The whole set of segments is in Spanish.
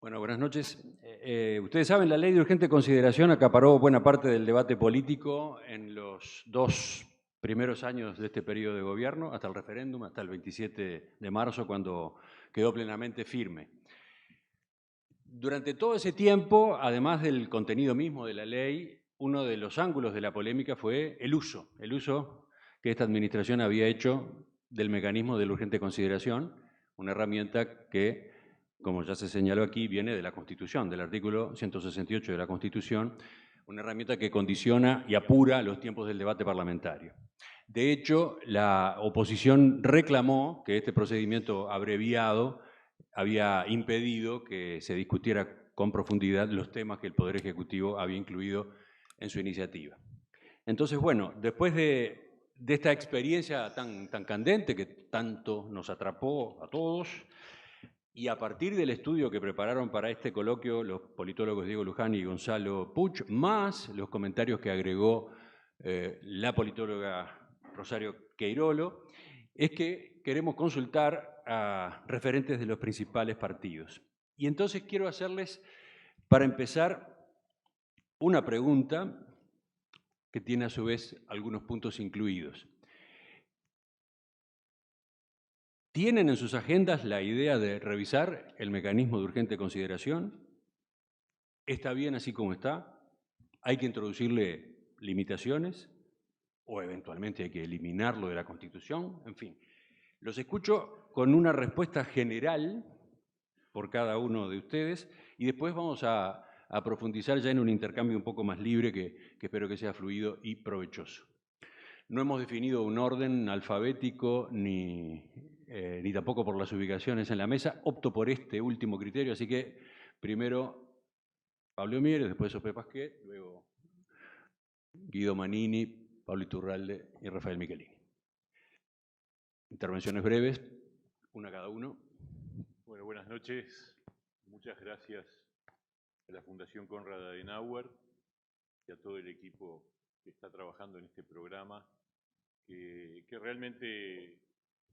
Bueno, buenas noches. Ustedes saben, la ley de urgente consideración acaparó buena parte del debate político en los 2 primeros años de este periodo de gobierno, hasta el referéndum, hasta el 27 de marzo, cuando quedó plenamente firme. Durante todo ese tiempo, además del contenido mismo de la ley, uno de los ángulos de la polémica fue el uso que esta administración había hecho del mecanismo de la urgente consideración, una herramienta que, como ya se señaló aquí, viene de la Constitución, del artículo 168 de la Constitución, una herramienta que condiciona y apura los tiempos del debate parlamentario. De hecho, la oposición reclamó que este procedimiento abreviado había impedido que se discutiera con profundidad los temas que el Poder Ejecutivo había incluido en su iniciativa. Entonces, bueno, después de esta experiencia tan candente que tanto nos atrapó a todos, y a partir del estudio que prepararon para este coloquio los politólogos Diego Luján y Gonzalo Puch, más los comentarios que agregó la politóloga Rosario Queirolo, es que queremos consultar a referentes de los principales partidos. Y entonces quiero hacerles, para empezar, una pregunta que tiene a su vez algunos puntos incluidos. ¿Tienen en sus agendas la idea de revisar el mecanismo de urgente consideración? ¿Está bien así como está? ¿Hay que introducirle limitaciones? ¿O eventualmente hay que eliminarlo de la Constitución? En fin, los escucho con una respuesta general por cada uno de ustedes y después vamos a profundizar ya en un intercambio un poco más libre que espero que sea fluido y provechoso. No hemos definido un orden alfabético ni tampoco por las ubicaciones en la mesa. Opto por este último criterio, así que primero Pablo Mieres, después Sofía Pasquet, luego Guido Manini, Pablo Iturralde y Rafael Michelini. Intervenciones breves, una cada uno. Bueno, buenas noches. Muchas gracias a la Fundación Konrad Adenauer y a todo el equipo que está trabajando en este programa, que realmente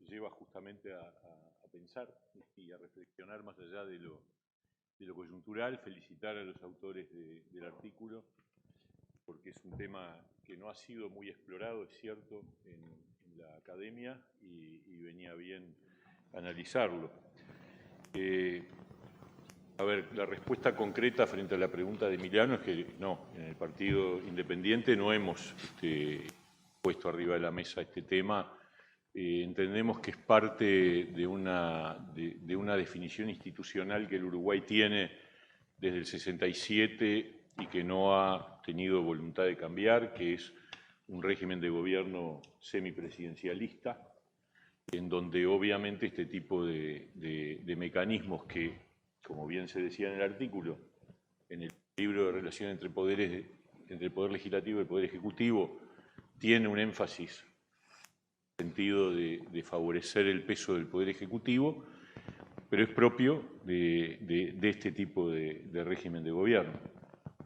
lleva justamente a pensar y a reflexionar más allá de lo coyuntural. Felicitar a los autores del artículo, porque es un tema que no ha sido muy explorado, es cierto, en la academia y venía bien analizarlo. A ver, la respuesta concreta frente a la pregunta de Emiliano es que no, en el Partido Independiente no hemos puesto arriba de la mesa este tema. Entendemos que es parte de una definición institucional que el Uruguay tiene desde el 67 y que no ha tenido voluntad de cambiar, que es un régimen de gobierno semipresidencialista, en donde obviamente este tipo de mecanismos que, como bien se decía en el artículo, en el libro de relación entre poderes, entre el Poder Legislativo y el Poder Ejecutivo, tiene un énfasis en el sentido de favorecer el peso del Poder Ejecutivo, pero es propio de este tipo de régimen de gobierno.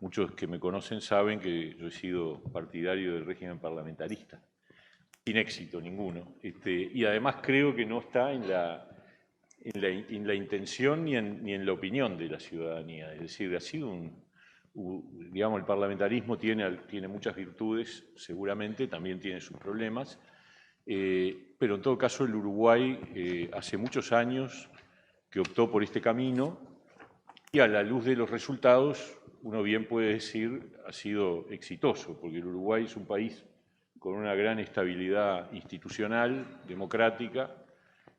Muchos que me conocen saben que yo he sido partidario del régimen parlamentarista, sin éxito ninguno, y además creo que no está en la intención ni en la opinión de la ciudadanía. Es decir, ha sido digamos, el parlamentarismo tiene muchas virtudes, seguramente, también tiene sus problemas, pero en todo caso el Uruguay hace muchos años que optó por este camino y a la luz de los resultados uno bien puede decir ha sido exitoso, porque el Uruguay es un país con una gran estabilidad institucional, democrática,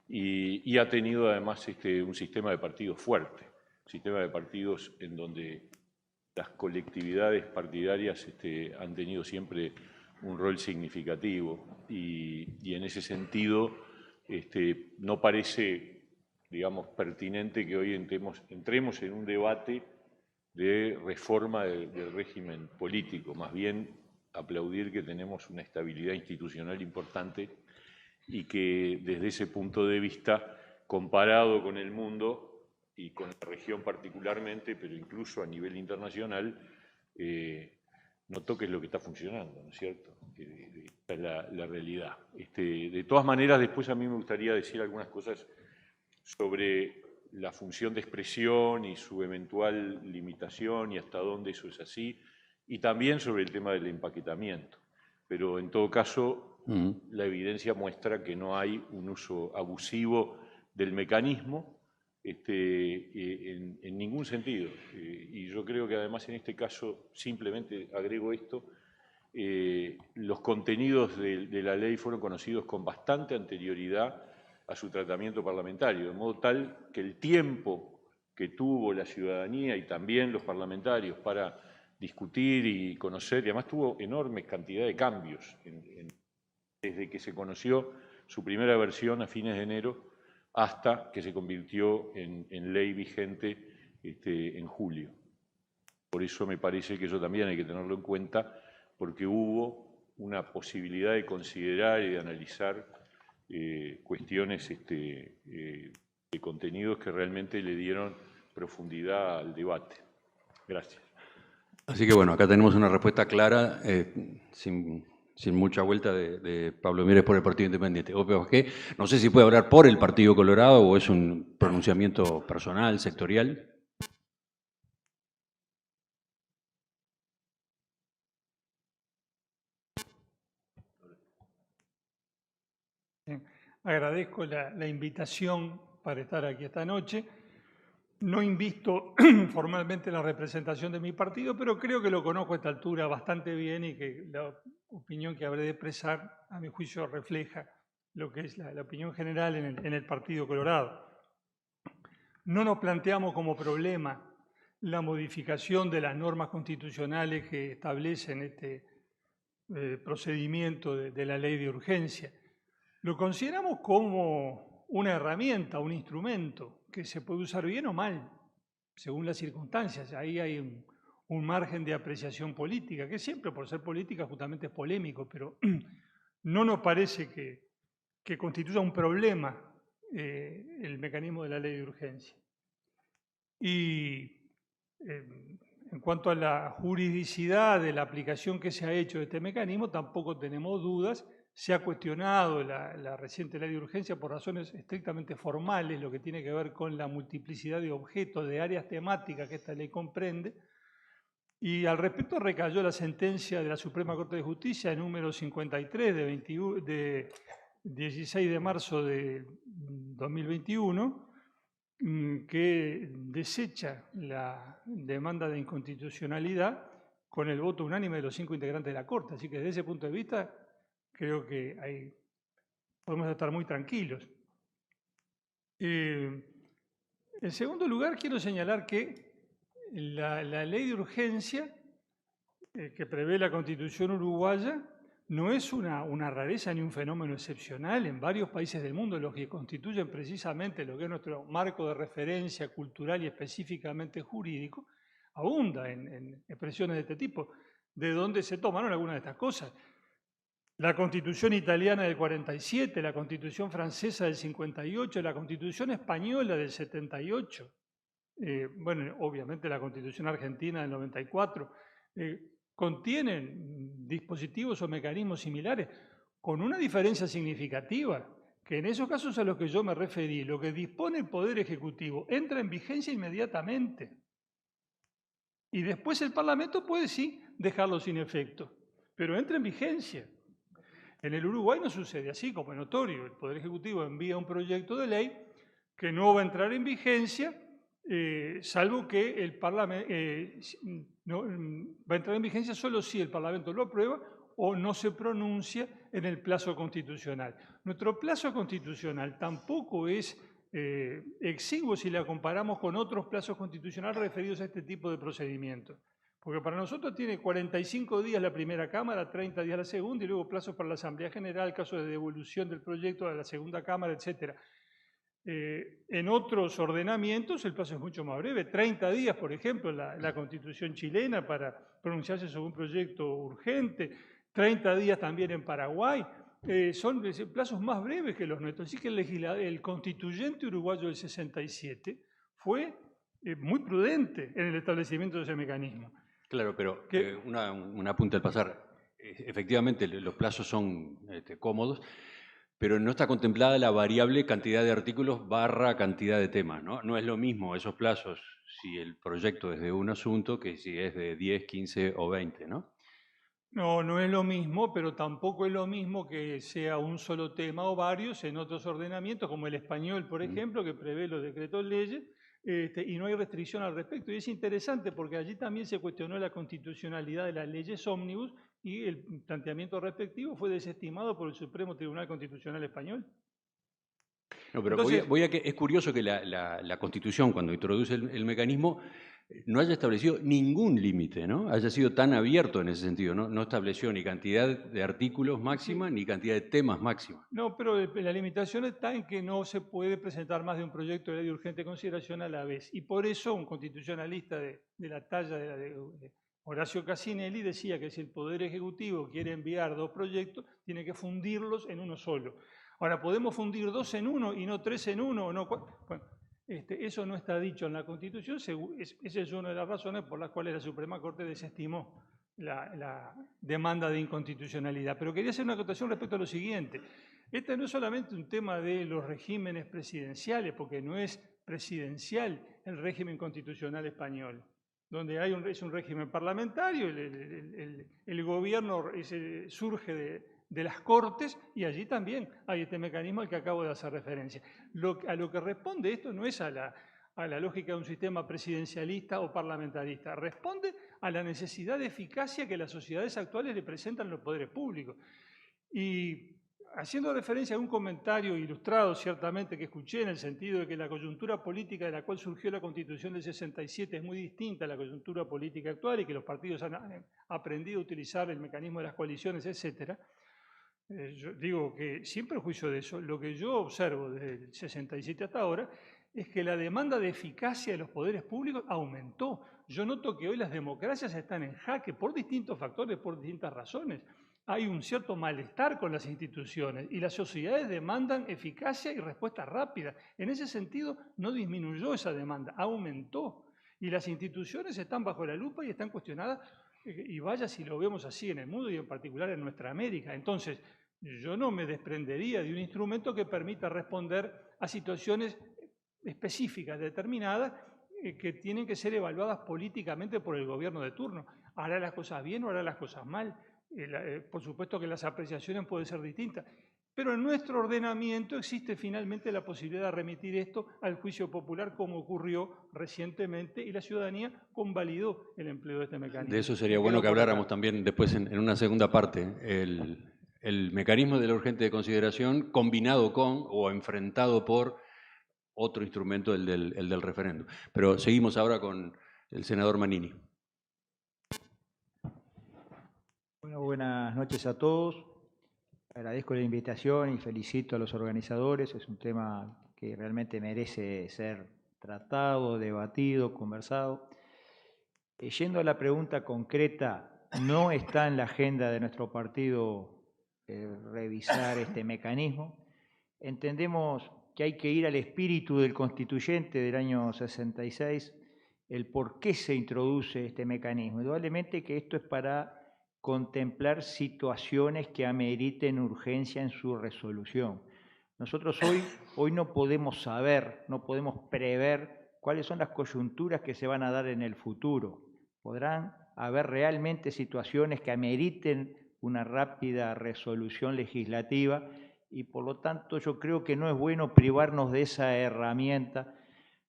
y ha tenido además un sistema de partidos fuerte, un sistema de partidos en donde las colectividades partidarias han tenido siempre un rol significativo y en ese sentido no parece, digamos, pertinente que hoy entremos en un debate de reforma del régimen político, más bien aplaudir que tenemos una estabilidad institucional importante y que desde ese punto de vista, comparado con el mundo y con la región particularmente, pero incluso a nivel internacional, notó que es lo que está funcionando, ¿no es cierto? Esta es la realidad. De todas maneras, después a mí me gustaría decir algunas cosas sobre la función de expresión y su eventual limitación y hasta dónde eso es así, y también sobre el tema del empaquetamiento. Pero en todo caso, la evidencia muestra que no hay un uso abusivo del mecanismo en ningún sentido. Y yo creo que además en este caso, simplemente agrego esto, los contenidos de la ley fueron conocidos con bastante anterioridad a su tratamiento parlamentario, de modo tal que el tiempo que tuvo la ciudadanía y también los parlamentarios para discutir y conocer, y además tuvo enorme cantidad de cambios desde que se conoció su primera versión a fines de enero hasta que se convirtió en ley vigente en julio. Por eso me parece que eso también hay que tenerlo en cuenta, porque hubo una posibilidad de considerar y de analizar cuestiones de contenidos que realmente le dieron profundidad al debate. Gracias. Así que bueno, acá tenemos una respuesta clara, sin mucha vuelta, de Pablo Mieres por el Partido Independiente. No sé si puede hablar por el Partido Colorado o es un pronunciamiento personal, sectorial. Agradezco la invitación para estar aquí esta noche. No invisto formalmente la representación de mi partido, pero creo que lo conozco a esta altura bastante bien y que la opinión que habré de expresar, a mi juicio, refleja lo que es la opinión general en el Partido Colorado. No nos planteamos como problema la modificación de las normas constitucionales que establecen este procedimiento de la ley de urgencia. Lo consideramos como una herramienta, un instrumento que se puede usar bien o mal, según las circunstancias. Ahí hay un margen de apreciación política, que siempre por ser política justamente es polémico, pero no nos parece que constituya un problema el mecanismo de la ley de urgencia. Y en cuanto a la juridicidad de la aplicación que se ha hecho de este mecanismo, tampoco tenemos dudas. Se ha cuestionado la reciente ley de urgencia por razones estrictamente formales, lo que tiene que ver con la multiplicidad de objetos, de áreas temáticas que esta ley comprende. Y al respecto recayó la sentencia de la Suprema Corte de Justicia número 53 de 16 de marzo de 2021, que desecha la demanda de inconstitucionalidad con el voto unánime de los 5 integrantes de la Corte. Así que desde ese punto de vista creo que podemos estar muy tranquilos. En segundo lugar, quiero señalar que la ley de urgencia que prevé la Constitución uruguaya no es una rareza ni un fenómeno excepcional. En varios países del mundo, los que constituyen precisamente lo que es nuestro marco de referencia cultural y específicamente jurídico, abunda en expresiones de este tipo, de donde se tomaron algunas de estas cosas. La Constitución italiana del 47, la Constitución francesa del 58, la Constitución española del 78, bueno, obviamente la Constitución argentina del 94, contienen dispositivos o mecanismos similares, con una diferencia significativa, que en esos casos a los que yo me referí, lo que dispone el Poder Ejecutivo entra en vigencia inmediatamente. Y después el Parlamento puede, sí, dejarlo sin efecto, pero entra en vigencia. En el Uruguay no sucede así, como es notorio. El Poder Ejecutivo envía un proyecto de ley que no va a entrar en vigencia, salvo que el Parlamento va a entrar en vigencia solo si el Parlamento lo aprueba o no se pronuncia en el plazo constitucional. Nuestro plazo constitucional tampoco es exiguo si la comparamos con otros plazos constitucionales referidos a este tipo de procedimientos. Porque para nosotros tiene 45 días la primera Cámara, 30 días la segunda, y luego plazos para la Asamblea General, caso de devolución del proyecto a la segunda Cámara, etc. En otros ordenamientos el plazo es mucho más breve, 30 días, por ejemplo, la Constitución chilena para pronunciarse sobre un proyecto urgente, 30 días también en Paraguay, son plazos más breves que los nuestros. Así que el constituyente uruguayo del 67 fue muy prudente en el establecimiento de ese mecanismo. Claro, pero un apunte al pasar. Efectivamente, los plazos son cómodos, pero no está contemplada la variable cantidad de artículos barra cantidad de temas, ¿no? No es lo mismo esos plazos si el proyecto es de un asunto que si es de 10, 15 o 20, ¿no? No, no es lo mismo, pero tampoco es lo mismo que sea un solo tema o varios en otros ordenamientos, como el español, por ejemplo, que prevé los decretos leyes, y no hay restricción al respecto. Y es interesante porque allí también se cuestionó la constitucionalidad de las leyes ómnibus y el planteamiento respectivo fue desestimado por el Supremo Tribunal Constitucional Español. No, pero Entonces, es curioso que la Constitución, cuando introduce el mecanismo, no haya establecido ningún límite, ¿no? Haya sido tan abierto en ese sentido, ¿no? No estableció ni cantidad de artículos máxima ni cantidad de temas máxima. no, pero la limitación está en que no se puede presentar más de un proyecto de ley de urgente consideración a la vez. Y por eso un constitucionalista de la talla de Horacio Cassinelli decía que si el Poder Ejecutivo quiere enviar dos proyectos, tiene que fundirlos en uno solo. Ahora, ¿podemos fundir dos en uno y no tres en uno? O no, bueno, eso no está dicho en la Constitución. Esa es una de las razones por las cuales la Suprema Corte desestimó la demanda de inconstitucionalidad. Pero quería hacer una acotación respecto a lo siguiente. Este no es solamente un tema de los regímenes presidenciales, porque no es presidencial el régimen constitucional español, donde es un régimen parlamentario, el gobierno surge de las Cortes y allí también hay este mecanismo al que acabo de hacer referencia. A lo que responde esto no es a la lógica de un sistema presidencialista o parlamentarista, responde a la necesidad de eficacia que las sociedades actuales le presentan a los poderes públicos. Y haciendo referencia a un comentario ilustrado ciertamente que escuché en el sentido de que la coyuntura política de la cual surgió la Constitución del 67 es muy distinta a la coyuntura política actual y que los partidos han aprendido a utilizar el mecanismo de las coaliciones, etcétera. Yo digo que, sin perjuicio de eso, lo que yo observo desde el 67 hasta ahora es que la demanda de eficacia de los poderes públicos aumentó. Yo noto que hoy las democracias están en jaque por distintos factores, por distintas razones. Hay un cierto malestar con las instituciones y las sociedades demandan eficacia y respuesta rápida. En ese sentido, no disminuyó esa demanda, aumentó. Y las instituciones están bajo la lupa y están cuestionadas, y vaya si lo vemos así en el mundo y en particular en nuestra América. Entonces, yo no me desprendería de un instrumento que permita responder a situaciones específicas, determinadas, que tienen que ser evaluadas políticamente por el gobierno de turno. ¿Hará las cosas bien o hará las cosas mal? Por supuesto que las apreciaciones pueden ser distintas, pero en nuestro ordenamiento existe finalmente la posibilidad de remitir esto al juicio popular, como ocurrió recientemente, y la ciudadanía convalidó el empleo de este mecanismo. De eso sería bueno que habláramos también después en una segunda parte. El mecanismo de la urgente consideración combinado con o enfrentado por otro instrumento, el del referéndum. Pero seguimos ahora con el senador Manini. Bueno, buenas noches a todos. Agradezco la invitación y felicito a los organizadores. Es un tema que realmente merece ser tratado, debatido, conversado. Yendo a la pregunta concreta, no está en la agenda de nuestro partido revisar este mecanismo. Entendemos que hay que ir al espíritu del constituyente del año 66, el por qué se introduce este mecanismo. Indudablemente que esto es para contemplar situaciones que ameriten urgencia en su resolución. Nosotros hoy no podemos saber, no podemos prever cuáles son las coyunturas que se van a dar en el futuro. Podrán haber realmente situaciones que ameriten una rápida resolución legislativa y por lo tanto yo creo que no es bueno privarnos de esa herramienta,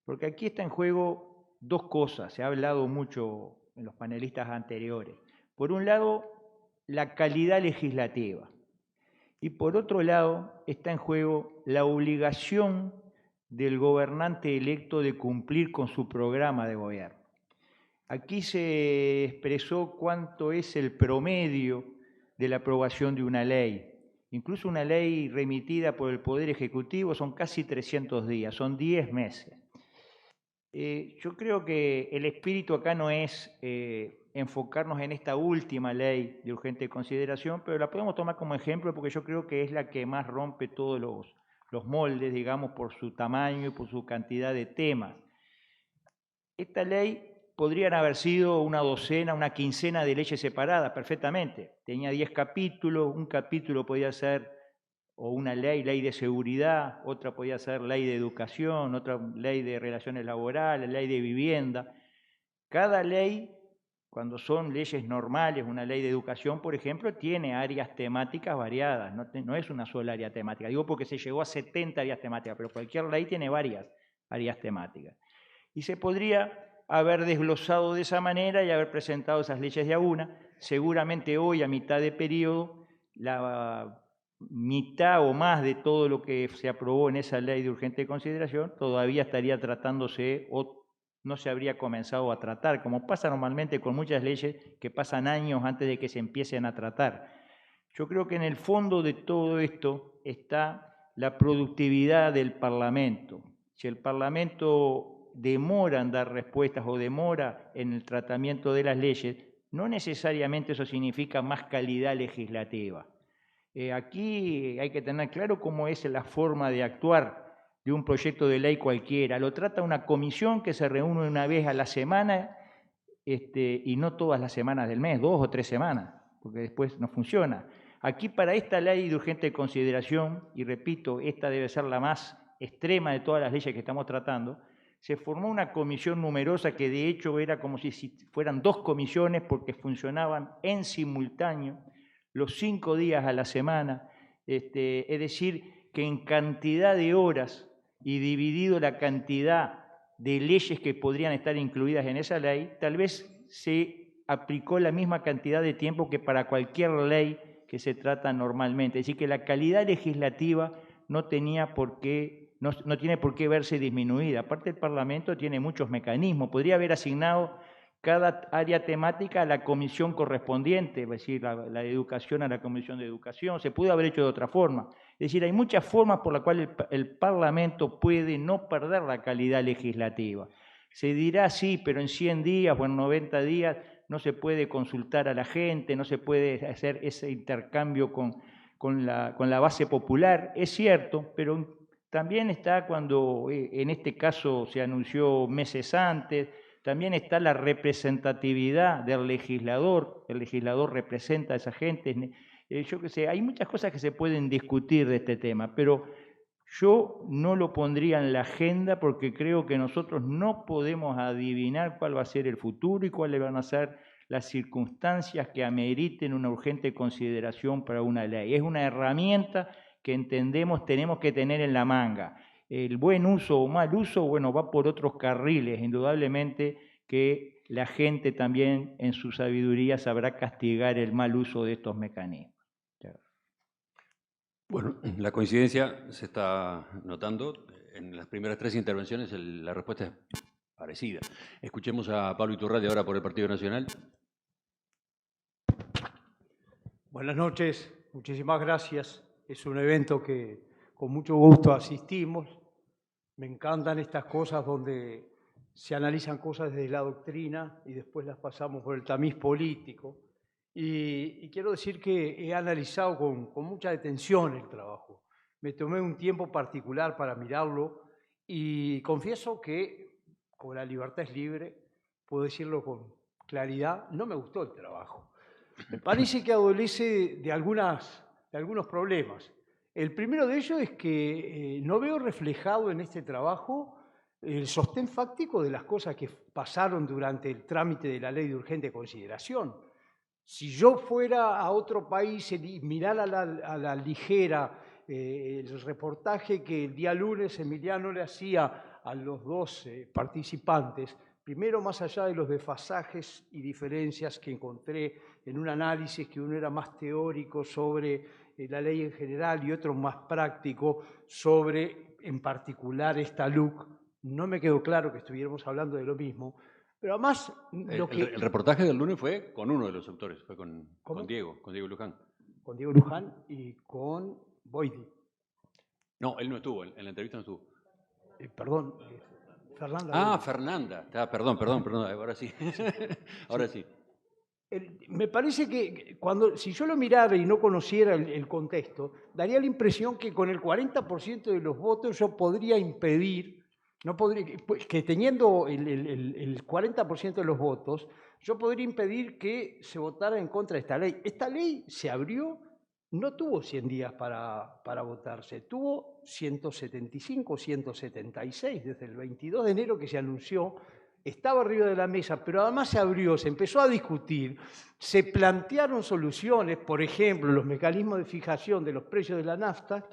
porque aquí está en juego dos cosas, se ha hablado mucho en los panelistas anteriores. Por un lado, la calidad legislativa y por otro lado está en juego la obligación del gobernante electo de cumplir con su programa de gobierno. Aquí se expresó cuánto es el promedio de la aprobación de una ley. Incluso una ley remitida por el Poder Ejecutivo son casi 300 días, son 10 meses. Yo creo que el espíritu acá no es enfocarnos en esta última ley de urgente consideración, pero la podemos tomar como ejemplo porque yo creo que es la que más rompe todos los moldes, digamos, por su tamaño y por su cantidad de temas. Esta ley podrían haber sido una docena, una quincena de leyes separadas perfectamente. Tenía 10 capítulos, un capítulo podía ser o una ley de seguridad, otra podía ser ley de educación, otra ley de relaciones laborales, ley de vivienda. Cada ley, cuando son leyes normales, una ley de educación, por ejemplo, tiene áreas temáticas variadas, no es una sola área temática. Digo porque se llegó a 70 áreas temáticas, pero cualquier ley tiene varias áreas temáticas. Y se podría haber desglosado de esa manera y haber presentado esas leyes de a una. Seguramente hoy, a mitad de periodo, la mitad o más de todo lo que se aprobó en esa ley de urgente consideración todavía estaría tratándose o no se habría comenzado a tratar, como pasa normalmente con muchas leyes que pasan años antes de que se empiecen a tratar. Yo creo que en el fondo de todo esto está la productividad del Parlamento. Si el Parlamento demora en dar respuestas o demora en el tratamiento de las leyes, no necesariamente eso significa más calidad legislativa. Aquí hay que tener claro cómo es la forma de actuar de un proyecto de ley cualquiera. Lo trata una comisión que se reúne una vez a la semana y no todas las semanas del mes, 2 o 3 semanas, porque después no funciona. Aquí para esta ley de urgente consideración, y repito, esta debe ser la más extrema de todas las leyes que estamos tratando, se formó una comisión numerosa que de hecho era como si fueran 2 comisiones porque funcionaban en simultáneo los 5 días a la semana, es decir, que en cantidad de horas y dividido la cantidad de leyes que podrían estar incluidas en esa ley, tal vez se aplicó la misma cantidad de tiempo que para cualquier ley que se trata normalmente. Es decir, que la calidad legislativa no tiene por qué verse disminuida. Aparte, el Parlamento tiene muchos mecanismos. Podría haber asignado cada área temática a la comisión correspondiente, es decir, la de educación a la comisión de educación. Se pudo haber hecho de otra forma. Es decir, hay muchas formas por las cuales el Parlamento puede no perder la calidad legislativa. Se dirá sí, pero en 100 días o en 90 días no se puede consultar a la gente, no se puede hacer ese intercambio con la base popular. Es cierto, pero también está cuando en este caso se anunció meses antes, también está la representatividad del legislador. El legislador representa a esa gente. Yo qué sé, hay muchas cosas que se pueden discutir de este tema, pero yo no lo pondría en la agenda porque creo que nosotros no podemos adivinar cuál va a ser el futuro y cuáles van a ser las circunstancias que ameriten una urgente consideración para una ley. Es una herramienta que entendemos tenemos que tener en la manga. El buen uso o mal uso, bueno, va por otros carriles. Indudablemente que la gente también en su sabiduría sabrá castigar el mal uso de estos mecanismos. Bueno, la coincidencia se está notando. En las primeras 3 intervenciones la respuesta es parecida. Escuchemos a Pablo Iturralde ahora por el Partido Nacional. Buenas noches, muchísimas gracias. Es un evento que con mucho gusto asistimos. Me encantan estas cosas donde se analizan cosas desde la doctrina y después las pasamos por el tamiz político. Y quiero decir que he analizado con mucha detención el trabajo. Me tomé un tiempo particular para mirarlo y confieso que, como la libertad es libre, puedo decirlo con claridad, no me gustó el trabajo. Me parece que adolece de algunos problemas. El primero de ellos es que no veo reflejado en este trabajo el sostén fáctico de las cosas que pasaron durante el trámite de la ley de urgente consideración. Si yo fuera a otro país y mirara a la ligera el reportaje que el día lunes Emiliano le hacía a los 2 participantes, primero, más allá de los desfasajes y diferencias que encontré en un análisis que uno era más teórico sobre la ley en general y otro más práctico sobre, en particular, esta LUC, no me quedó claro que estuviéramos hablando de lo mismo. Pero además... El reportaje del lunes fue con uno de los autores, fue con Diego Luján. Con Diego Luján y con Boidi. No, él no estuvo, en la entrevista no estuvo. Perdón, Fernanda. Ah, Fernanda. Perdón, ahora sí. Ahora sí. Me parece que si yo lo mirara y no conociera el contexto, daría la impresión que con el 40% de los votos yo podría impedir, que teniendo el 40% de los votos, yo podría impedir que se votara en contra de esta ley. Esta ley se abrió no tuvo 100 días para votarse, tuvo 175, 176 desde el 22 de enero que se anunció, estaba arriba de la mesa, pero además se abrió, se empezó a discutir, se plantearon soluciones, por ejemplo, los mecanismos de fijación de los precios de las naftas,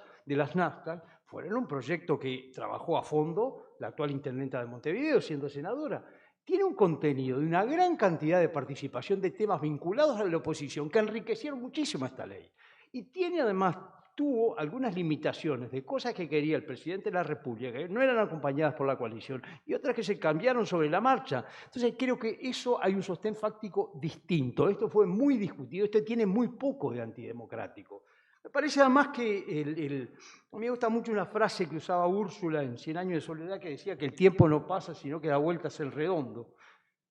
fueron un proyecto que trabajó a fondo la actual intendenta de Montevideo, siendo senadora. Tiene un contenido de una gran cantidad de participación de temas vinculados a la oposición que enriquecieron muchísimo esta ley. Y tiene además, tuvo algunas limitaciones de cosas que quería el presidente de la República, que no eran acompañadas por la coalición, y otras que se cambiaron sobre la marcha. Entonces creo que eso hay un sostén fáctico distinto. Esto fue muy discutido, esto tiene muy poco de antidemocrático. Me parece además que a mí me gusta mucho una frase que usaba Úrsula en 100 años de soledad que decía que el tiempo no pasa, sino que da vueltas el redondo.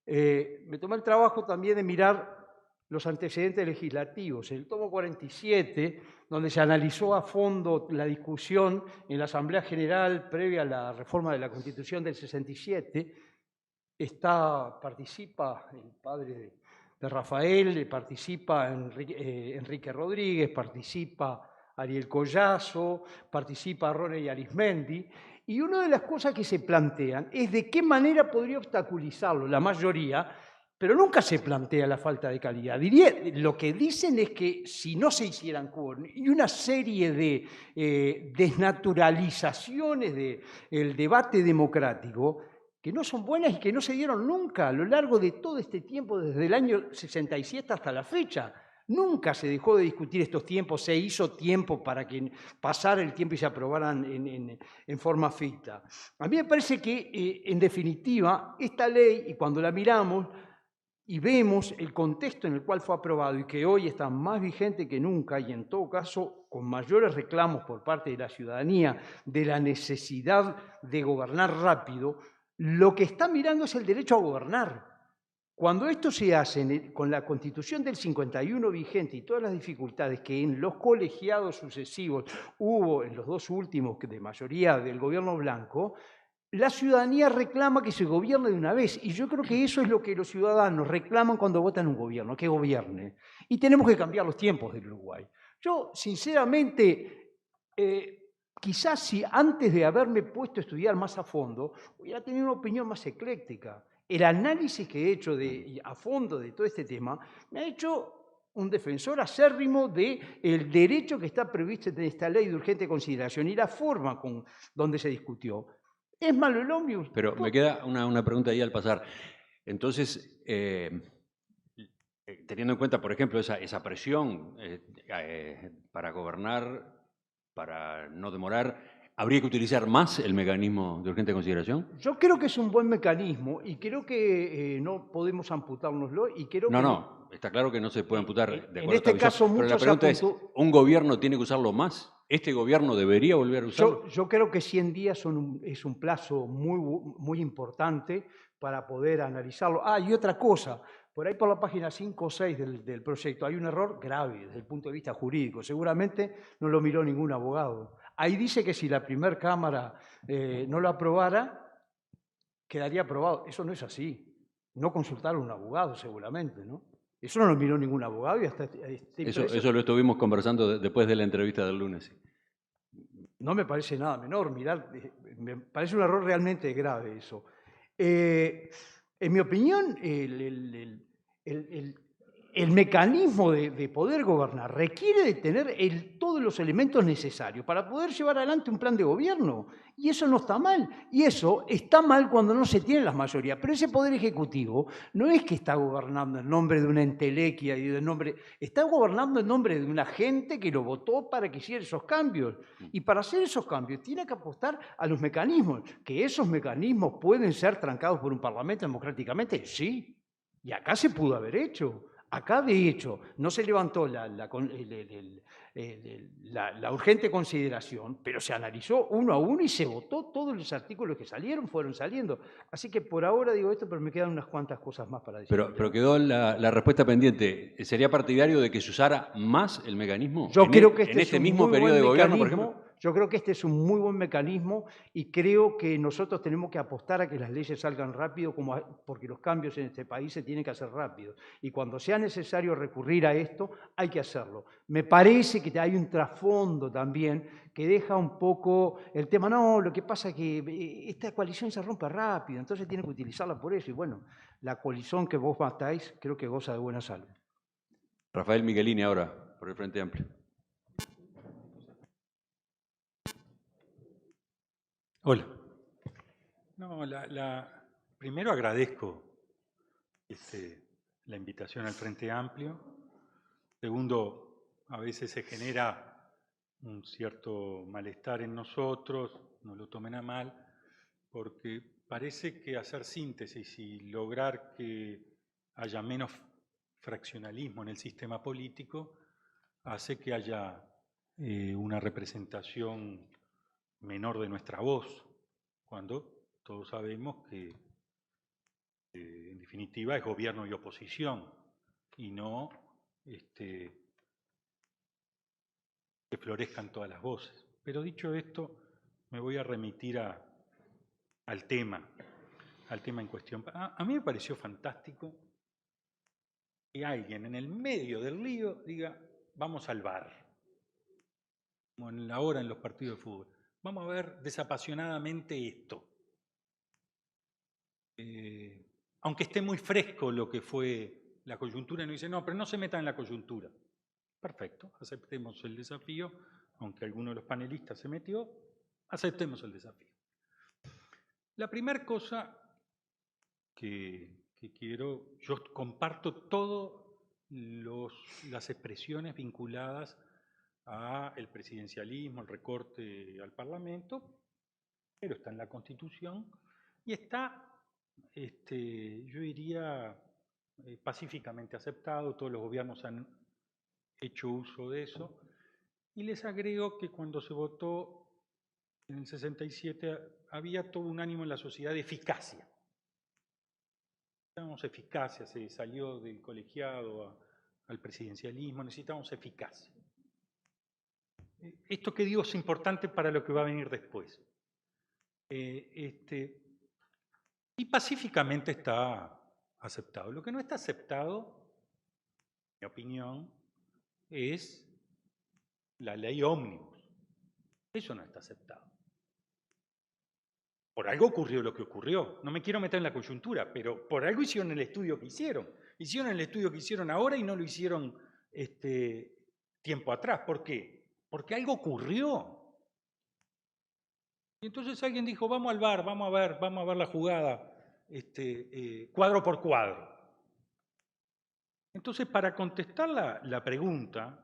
Me tomé el trabajo también de mirar los antecedentes legislativos. En el tomo 47, donde se analizó a fondo la discusión en la Asamblea General previa a la reforma de la Constitución del 67, participa el padre de Rafael, participa Enrique Rodríguez, participa Ariel Collazo, participa Ronnie Arismendi, y una de las cosas que se plantean es de qué manera podría obstaculizarlo la mayoría, pero nunca se plantea la falta de calidad. Lo que dicen es que si no se hicieran quórum y una serie de desnaturalizaciones del debate democrático, que no son buenas y que no se dieron nunca a lo largo de todo este tiempo, desde el año 67 hasta la fecha. Nunca se dejó de discutir estos tiempos, se hizo tiempo para que pasara el tiempo y se aprobaran en forma ficta. A mí me parece que, en definitiva, esta ley, y cuando la miramos y vemos el contexto en el cual fue aprobado y que hoy está más vigente que nunca y en todo caso con mayores reclamos por parte de la ciudadanía de la necesidad de gobernar rápido, lo que está mirando es el derecho a gobernar. Cuando esto se hace con la Constitución del 51 vigente y todas las dificultades que en los colegiados sucesivos hubo en los dos últimos de mayoría del gobierno blanco, la ciudadanía reclama que se gobierne de una vez. Y yo creo que eso es lo que los ciudadanos reclaman cuando votan un gobierno, que gobierne. Y tenemos que cambiar los tiempos del Uruguay. Yo, sinceramente, quizás si antes de haberme puesto a estudiar más a fondo, hubiera tenido una opinión más ecléctica. El análisis que he hecho a fondo de todo este tema me ha hecho un defensor acérrimo del derecho que está previsto en esta ley de urgente consideración y la forma donde se discutió. ¿Es malo el ómnibus? Pero me queda una pregunta ahí al pasar. Entonces, teniendo en cuenta, por ejemplo, esa presión para gobernar, para no demorar, ¿habría que utilizar más el mecanismo de urgente consideración? Yo creo que es un buen mecanismo y creo que no podemos amputárnoslo. Y creo No, está claro que no se puede amputar. En este caso, pero la pregunta es, ¿un gobierno tiene que usarlo más? ¿Este gobierno debería volver a usarlo? Yo creo que 100 días es un plazo muy importante para poder analizarlo. Y otra cosa, por ahí por la página 5 o 6 del proyecto hay un error grave desde el punto de vista jurídico. Seguramente no lo miró ningún abogado. Ahí dice que si la primera Cámara no lo aprobara, quedaría aprobado. Eso no es así. No consultaron a un abogado seguramente, ¿no? Eso no lo miró ningún abogado y hasta... Eso lo estuvimos conversando después de la entrevista del lunes. No me parece nada menor, mirar, me parece un error realmente grave eso. En mi opinión, el mecanismo de poder gobernar requiere de tener todos los elementos necesarios para poder llevar adelante un plan de gobierno. Y eso no está mal. Y eso está mal cuando no se tienen las mayorías. Pero ese poder ejecutivo no es que está gobernando en nombre de una entelequia y está gobernando en nombre de una gente que lo votó para que hiciera esos cambios. Y para hacer esos cambios tiene que apostar a los mecanismos. ¿Que esos mecanismos pueden ser trancados por un parlamento democráticamente? Sí. Y acá se pudo haber hecho. Acá, de hecho, no se levantó la urgente consideración, pero se analizó uno a uno y se votó todos los artículos que fueron saliendo. Así que por ahora digo esto, pero me quedan unas cuantas cosas más para decir. Pero quedó la respuesta pendiente. ¿Sería partidario de que se usara más el mecanismo? Yo creo que en este mismo periodo de gobierno, por ejemplo. Yo creo que este es un muy buen mecanismo y creo que nosotros tenemos que apostar a que las leyes salgan rápido, porque los cambios en este país se tienen que hacer rápido. Y cuando sea necesario recurrir a esto, hay que hacerlo. Me parece que hay un trasfondo también que deja un poco el tema, no, lo que pasa es que esta coalición se rompe rápido, entonces tienen que utilizarla por eso. Y bueno, la coalición que vos matáis creo que goza de buena salud. Rafael Michelini ahora, por el Frente Amplio. Hola. No, primero agradezco la invitación al Frente Amplio. Segundo, a veces se genera un cierto malestar en nosotros, no lo tomen a mal, porque parece que hacer síntesis y lograr que haya menos fraccionalismo en el sistema político hace que haya una representación menor de nuestra voz, cuando todos sabemos que en definitiva es gobierno y oposición, y no que florezcan todas las voces. Pero dicho esto, me voy a remitir al tema en cuestión. A mí me pareció fantástico que alguien en el medio del lío diga, vamos al VAR, como ahora en los partidos de fútbol. Vamos a ver desapasionadamente esto. Aunque esté muy fresco lo que fue la coyuntura, no dice, no, pero no se metan en la coyuntura. Perfecto, aceptemos el desafío, aunque alguno de los panelistas se metió, aceptemos el desafío. La primera cosa que quiero, yo comparto todas las expresiones vinculadas al presidencialismo, al recorte al Parlamento, pero está en la Constitución y está, yo diría, pacíficamente aceptado, todos los gobiernos han hecho uso de eso, y les agrego que cuando se votó en el 67 había todo un ánimo en la sociedad de eficacia. Necesitábamos eficacia, se salió del colegiado al presidencialismo, necesitábamos eficacia. Esto que digo es importante para lo que va a venir después. Y pacíficamente está aceptado. Lo que no está aceptado, en mi opinión, es la ley ómnibus. Eso no está aceptado. Por algo ocurrió lo que ocurrió. No me quiero meter en la coyuntura, pero por algo hicieron el estudio que hicieron. Hicieron el estudio que hicieron ahora y no lo hicieron tiempo atrás. ¿Por qué? Porque algo ocurrió. Y entonces alguien dijo, vamos al VAR, vamos a ver la jugada cuadro por cuadro. Entonces, para contestar la pregunta,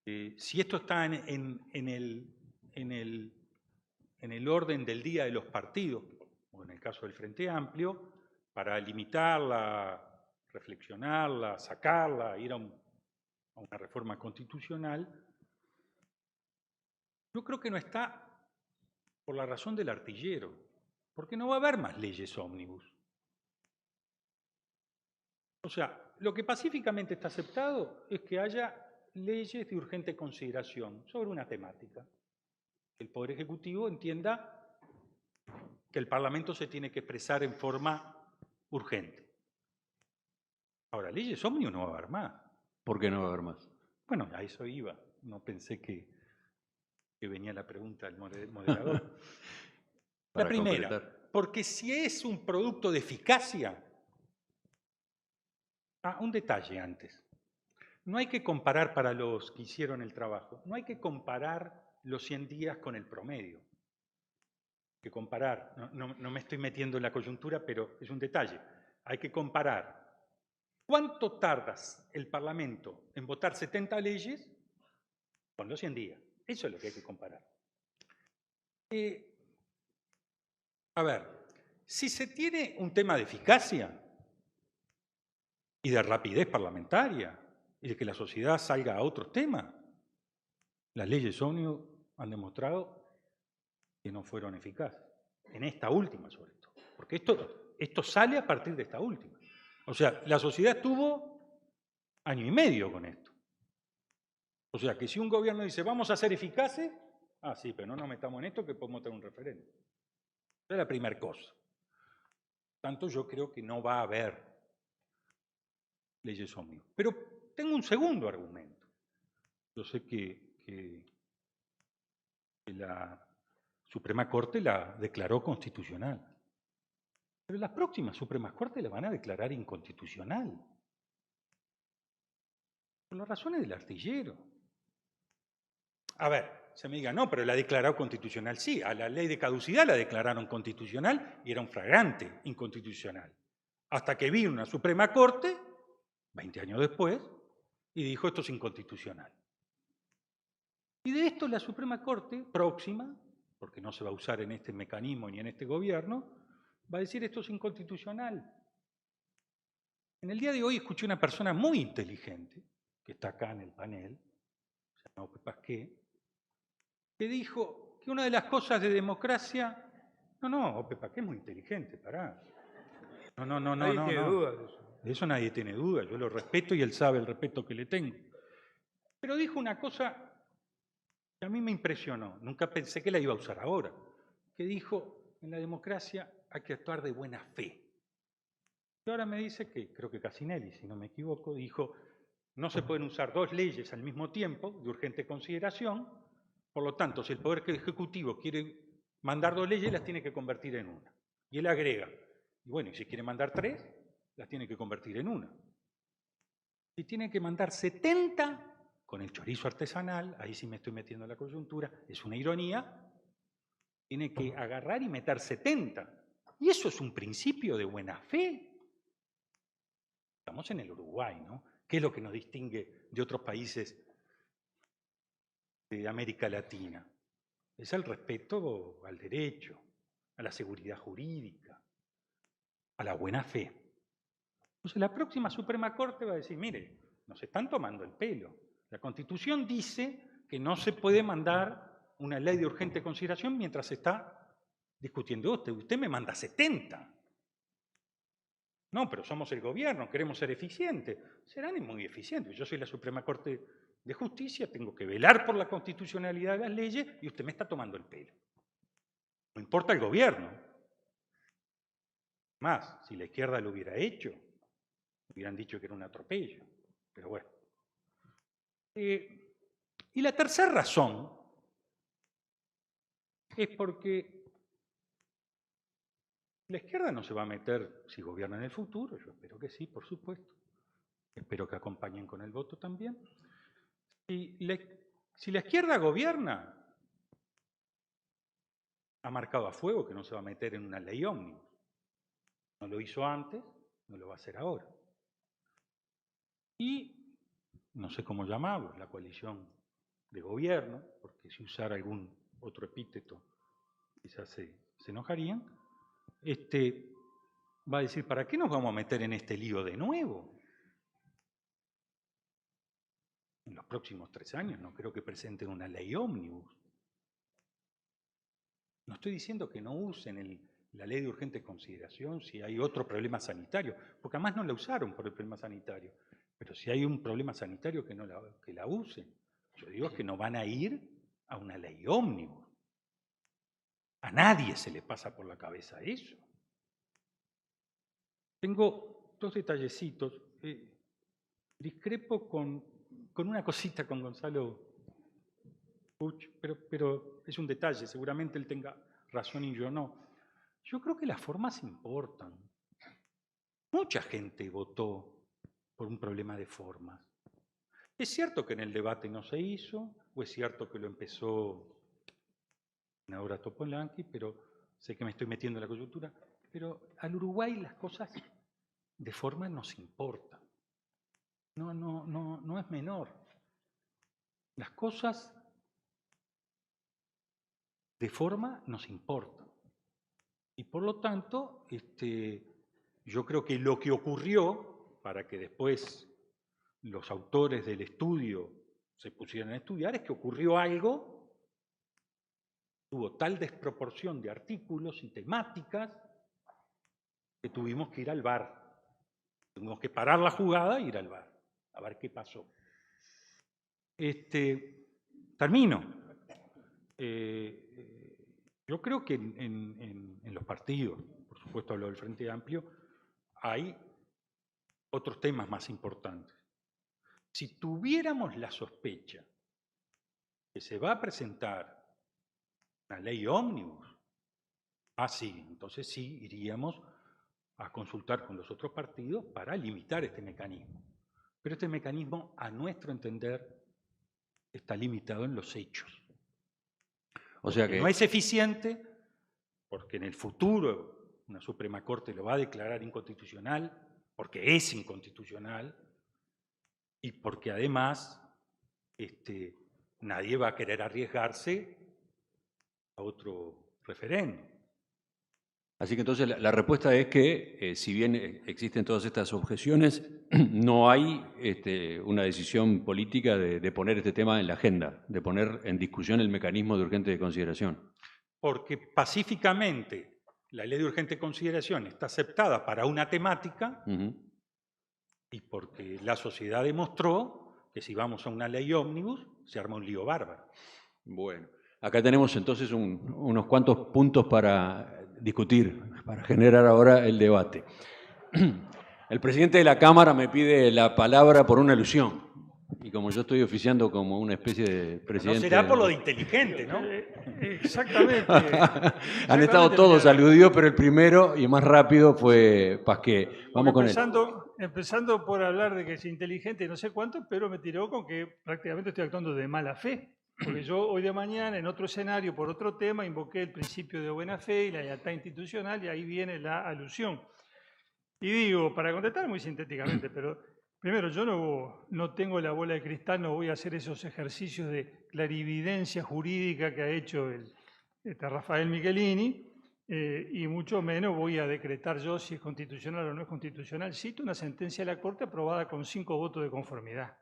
si esto está en el orden del día de los partidos, o en el caso del Frente Amplio, para limitarla, reflexionarla, sacarla, ir a una reforma constitucional, yo creo que no está por la razón del artillero, porque no va a haber más leyes ómnibus. O sea, lo que pacíficamente está aceptado es que haya leyes de urgente consideración sobre una temática. El Poder Ejecutivo entienda que el Parlamento se tiene que expresar en forma urgente. Ahora, leyes ómnibus no va a haber más. ¿Por qué no va a haber más? Bueno, a eso iba. No pensé que venía la pregunta del moderador. La primera, completar. Porque si es un producto de eficacia... un detalle antes. No hay que comparar para los que hicieron el trabajo, no hay que comparar los 100 días con el promedio. Hay que comparar, no me estoy metiendo en la coyuntura, pero es un detalle. Hay que comparar cuánto tardas el Parlamento en votar 70 leyes con los 100 días. Eso es lo que hay que comparar. A ver, si se tiene un tema de eficacia y de rapidez parlamentaria, y de que la sociedad salga a otros temas, las leyes ómnibus han demostrado que no fueron eficaces. En esta última, sobre todo. Porque esto sale a partir de esta última. O sea, la sociedad estuvo 1 año y medio con esto. O sea, que si un gobierno dice, vamos a ser eficaces, Ah, sí, pero no nos metamos en esto que podemos tener un referéndum. Esa es la primera cosa. Tanto yo creo que no va a haber leyes ómnibus. Pero tengo un segundo argumento. Yo sé que la Suprema Corte la declaró constitucional. Pero las próximas Supremas Cortes la van a declarar inconstitucional. Por las razones del artillero. A ver, se me diga, no, pero la ha declarado constitucional. Sí, a la ley de caducidad la declararon constitucional y era un flagrante inconstitucional. Hasta que vino una Suprema Corte, 20 años después, y dijo esto es inconstitucional. Y de esto la Suprema Corte próxima, porque no se va a usar en este mecanismo ni en este gobierno, va a decir esto es inconstitucional. En el día de hoy escuché una persona muy inteligente, que está acá en el panel, se llama Ope Pasqué, que dijo que una de las cosas de democracia... No, Ope Pasqué es muy inteligente, pará. No. Nadie tiene dudas de eso. De eso nadie tiene duda, yo lo respeto y él sabe el respeto que le tengo. Pero dijo una cosa que a mí me impresionó, nunca pensé que la iba a usar ahora, que dijo, en la democracia hay que actuar de buena fe. Y ahora me dice que, creo que Casinelli, si no me equivoco, dijo, no se pueden usar dos leyes al mismo tiempo, de urgente consideración, por lo tanto, si el Poder Ejecutivo quiere mandar dos leyes, las tiene que convertir en una. Y él agrega, y bueno, y si quiere mandar tres, las tiene que convertir en una. Si tiene que mandar 70, con el chorizo artesanal, ahí sí me estoy metiendo en la coyuntura, es una ironía, tiene que agarrar y meter 70. Y eso es un principio de buena fe. Estamos en el Uruguay, ¿no? ¿Qué es lo que nos distingue de otros países de América Latina? Es el respeto al derecho, a la seguridad jurídica, a la buena fe. Entonces la próxima Suprema Corte va a decir, mire, nos están tomando el pelo. La Constitución dice que no se puede mandar una ley de urgente consideración mientras se está discutiendo usted. Usted me manda 70. No, pero somos el gobierno, queremos ser eficientes. Serán muy eficientes. Yo soy la Suprema Corte de Justicia, tengo que velar por la constitucionalidad de las leyes y usted me está tomando el pelo. No importa el gobierno. Más, si la izquierda lo hubiera hecho, hubieran dicho que era un atropello. Pero bueno. Y la tercera razón es porque la izquierda no se va a meter si gobierna en el futuro, yo espero que sí, por supuesto. Espero que acompañen con el voto también. Si la izquierda gobierna, ha marcado a fuego que no se va a meter en una ley ómnibus. No lo hizo antes, no lo va a hacer ahora. Y no sé cómo llamarlo, la coalición de gobierno, porque si usara algún otro epíteto quizás se enojarían, va a decir, ¿para qué nos vamos a meter en este lío de nuevo? En los próximos 3 años no creo que presenten una ley ómnibus. No estoy diciendo que no usen la ley de urgente consideración si hay otro problema sanitario, porque además no la usaron por el problema sanitario. Pero si hay un problema sanitario que la usen. Yo digo que no van a ir a una ley ómnibus. A nadie se le pasa por la cabeza eso. Tengo 2 detallecitos. Discrepo con una cosita con Gonzalo Puch, pero es un detalle, seguramente él tenga razón y yo no. Yo creo que las formas importan. Mucha gente votó por un problema de formas. ¿Es cierto que en el debate no se hizo? ¿O es cierto que lo empezó Nora Topolanqui? Pero sé que me estoy metiendo en la coyuntura. Pero al Uruguay las cosas de forma nos importan. No es menor. Las cosas de forma nos importan. Y por lo tanto, yo creo que lo que ocurrió, para que después los autores del estudio se pusieran a estudiar, es que ocurrió algo, hubo tal desproporción de artículos y temáticas que tuvimos que ir al VAR. Tuvimos que parar la jugada e ir al VAR, a ver qué pasó. Termino. Yo creo que en los partidos, por supuesto hablo del Frente Amplio, hay otros temas más importantes. Si tuviéramos la sospecha que se va a presentar una ley ómnibus, sí, entonces sí iríamos a consultar con los otros partidos para limitar este mecanismo. Pero este mecanismo, a nuestro entender, está limitado en los hechos. O sea que no es eficiente porque en el futuro una Suprema Corte lo va a declarar inconstitucional, porque es inconstitucional, y porque además nadie va a querer arriesgarse a otro referéndum. Así que entonces la respuesta es que, si bien existen todas estas objeciones, no hay una decisión política de poner este tema en la agenda, de poner en discusión el mecanismo de urgente consideración. Porque pacíficamente la ley de urgente consideración está aceptada para una temática y porque la sociedad demostró que si vamos a una ley ómnibus se arma un lío bárbaro. Bueno, acá tenemos entonces unos cuantos puntos para discutir, para generar ahora el debate. El presidente de la Cámara me pide la palabra por una alusión. Y como yo estoy oficiando como una especie de presidente... No será por lo de inteligente, ¿no? Exactamente. Han estado todos aludidos, pero el primero y más rápido fue Pasqué. Vamos con él. Empezando por hablar de que es inteligente y no sé cuánto, pero me tiró con que prácticamente estoy actuando de mala fe. Porque yo hoy de mañana, en otro escenario, por otro tema, invoqué el principio de buena fe y la lealtad institucional, y ahí viene la alusión. Y digo, para contestar muy sintéticamente, pero primero, yo no tengo la bola de cristal, no voy a hacer esos ejercicios de clarividencia jurídica que ha hecho Rafael Michelini, y mucho menos voy a decretar yo si es constitucional o no es constitucional. Cito una sentencia de la Corte aprobada con 5 votos de conformidad.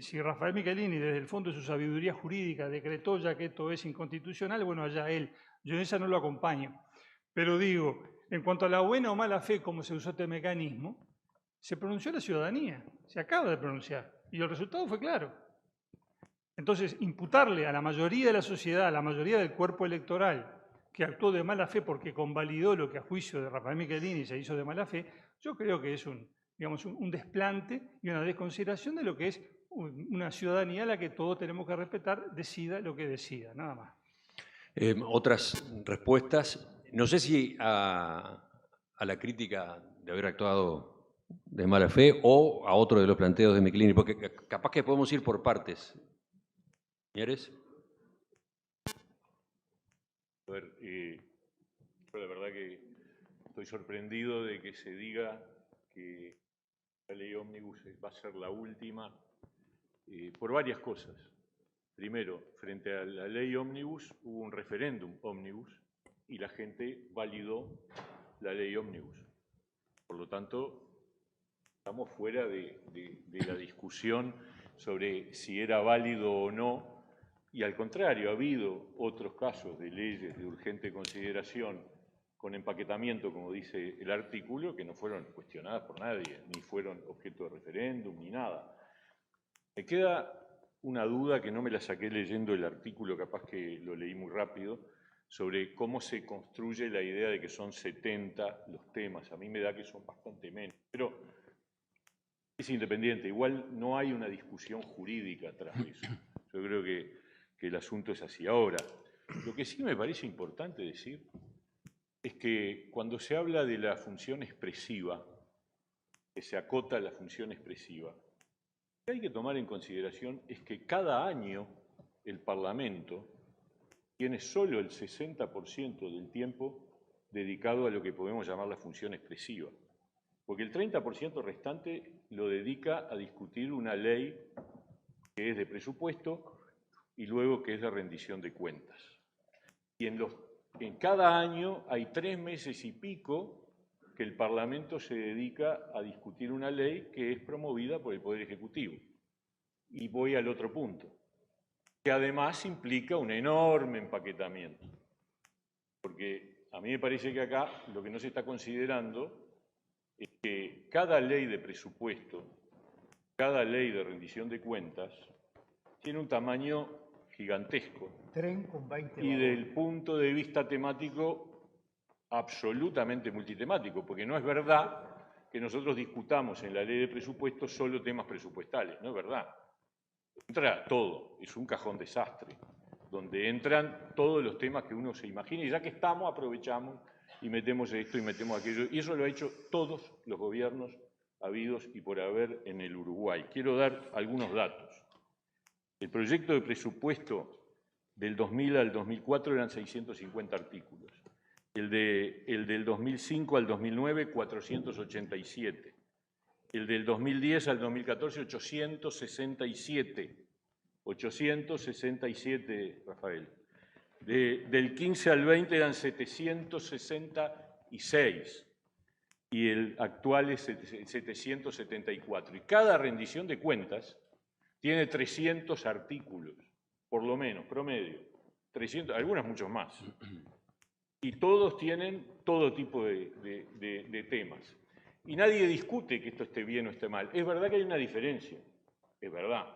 Si Rafael Michelini, desde el fondo de su sabiduría jurídica, decretó ya que esto es inconstitucional, bueno, allá él. Yo en esa no lo acompaño. Pero digo, en cuanto a la buena o mala fe, como se usó este mecanismo, se pronunció la ciudadanía, se acaba de pronunciar, y el resultado fue claro. Entonces, imputarle a la mayoría de la sociedad, a la mayoría del cuerpo electoral, que actuó de mala fe porque convalidó lo que a juicio de Rafael Michelini se hizo de mala fe, yo creo que es un desplante y una desconsideración de lo que es una ciudadanía a la que todos tenemos que respetar, decida lo que decida, nada más. Otras respuestas. No sé si a la crítica de haber actuado de mala fe o a otro de los planteos de Michelini, porque capaz que podemos ir por partes. ¿Señores? A ver, yo la verdad que estoy sorprendido de que se diga que la ley ómnibus va a ser la última, por varias cosas. Primero, frente a la ley ómnibus hubo un referéndum ómnibus y la gente validó la ley ómnibus. Por lo tanto, estamos fuera de la discusión sobre si era válido o no, y al contrario, ha habido otros casos de leyes de urgente consideración con empaquetamiento, como dice el artículo, que no fueron cuestionadas por nadie, ni fueron objeto de referéndum, ni nada. Me queda una duda que no me la saqué leyendo el artículo, capaz que lo leí muy rápido, sobre cómo se construye la idea de que son 70 los temas. A mí me da que son bastante menos, pero es independiente. Igual no hay una discusión jurídica atrás de eso. Yo creo que el asunto es así. Ahora, lo que sí me parece importante decir es que cuando se habla de la función expresiva, que se acota la función expresiva, lo que hay que tomar en consideración es que cada año el Parlamento tiene solo el 60% del tiempo dedicado a lo que podemos llamar la función expresiva, porque el 30% restante lo dedica a discutir una ley que es de presupuesto y luego que es de rendición de cuentas. Y en cada año hay 3 meses y pico que el Parlamento se dedica a discutir una ley que es promovida por el Poder Ejecutivo. Y voy al otro punto, que además implica un enorme empaquetamiento. Porque a mí me parece que acá lo que no se está considerando es que cada ley de presupuesto, cada ley de rendición de cuentas, tiene un tamaño gigantesco. Tren con 20 Y vagones. del punto de vista temático, absolutamente multitemático, porque no es verdad que nosotros discutamos en la ley de presupuestos solo temas presupuestales, no es verdad. Entra todo, es un cajón desastre, donde entran todos los temas que uno se imagina, y ya que estamos, aprovechamos y metemos esto y metemos aquello, y eso lo ha hecho todos los gobiernos habidos y por haber en el Uruguay. Quiero dar algunos datos. El proyecto de presupuesto del 2000 al 2004 eran 650 artículos. El del 2005 al 2009, 487. El del 2010 al 2014, 867. 867, Rafael. Del 15 al 20 eran 766. Y el actual es 774. Y cada rendición de cuentas tiene 300 artículos, por lo menos, promedio. 300, algunas muchos más. Y todos tienen todo tipo de temas. Y nadie discute que esto esté bien o esté mal. Es verdad que hay una diferencia. Es verdad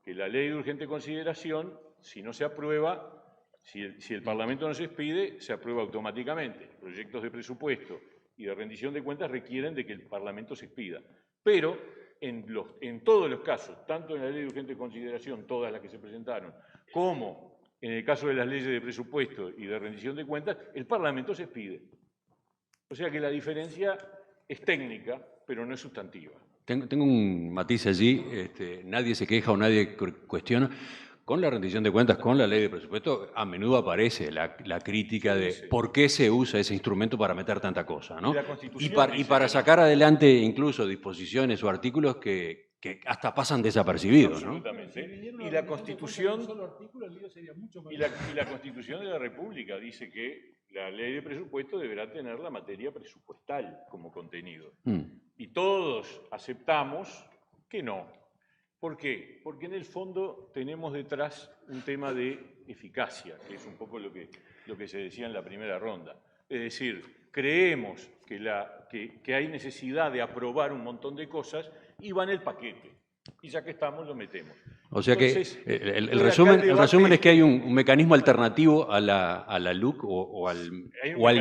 que la ley de urgente consideración, si no se aprueba, si el Parlamento no se expide, se aprueba automáticamente. Proyectos de presupuesto y de rendición de cuentas requieren de que el Parlamento se expida. Pero en todos los casos, tanto en la ley de urgente consideración, todas las que se presentaron, como en el caso de las leyes de presupuesto y de rendición de cuentas, el Parlamento se expide. O sea que la diferencia es técnica, pero no es sustantiva. Tengo un matiz allí, nadie se queja o nadie cuestiona. Con la rendición de cuentas, con la ley de presupuesto, a menudo aparece la crítica de por qué se usa ese instrumento para meter tanta cosa, ¿no? Y la Constitución Y para sacar adelante incluso disposiciones o artículos que hasta pasan desapercibidos, ¿no? Absolutamente. Y la Constitución de la República dice que la ley de presupuesto deberá tener la materia presupuestal como contenido. Y todos aceptamos que no. ¿Por qué? Porque en el fondo tenemos detrás un tema de eficacia, que es un poco lo que se decía en la primera ronda. Es decir, creemos que hay necesidad de aprobar un montón de cosas y va en el paquete. Y ya que estamos, lo metemos. O sea Entonces, que el resumen es que hay un mecanismo alternativo a la LUC o al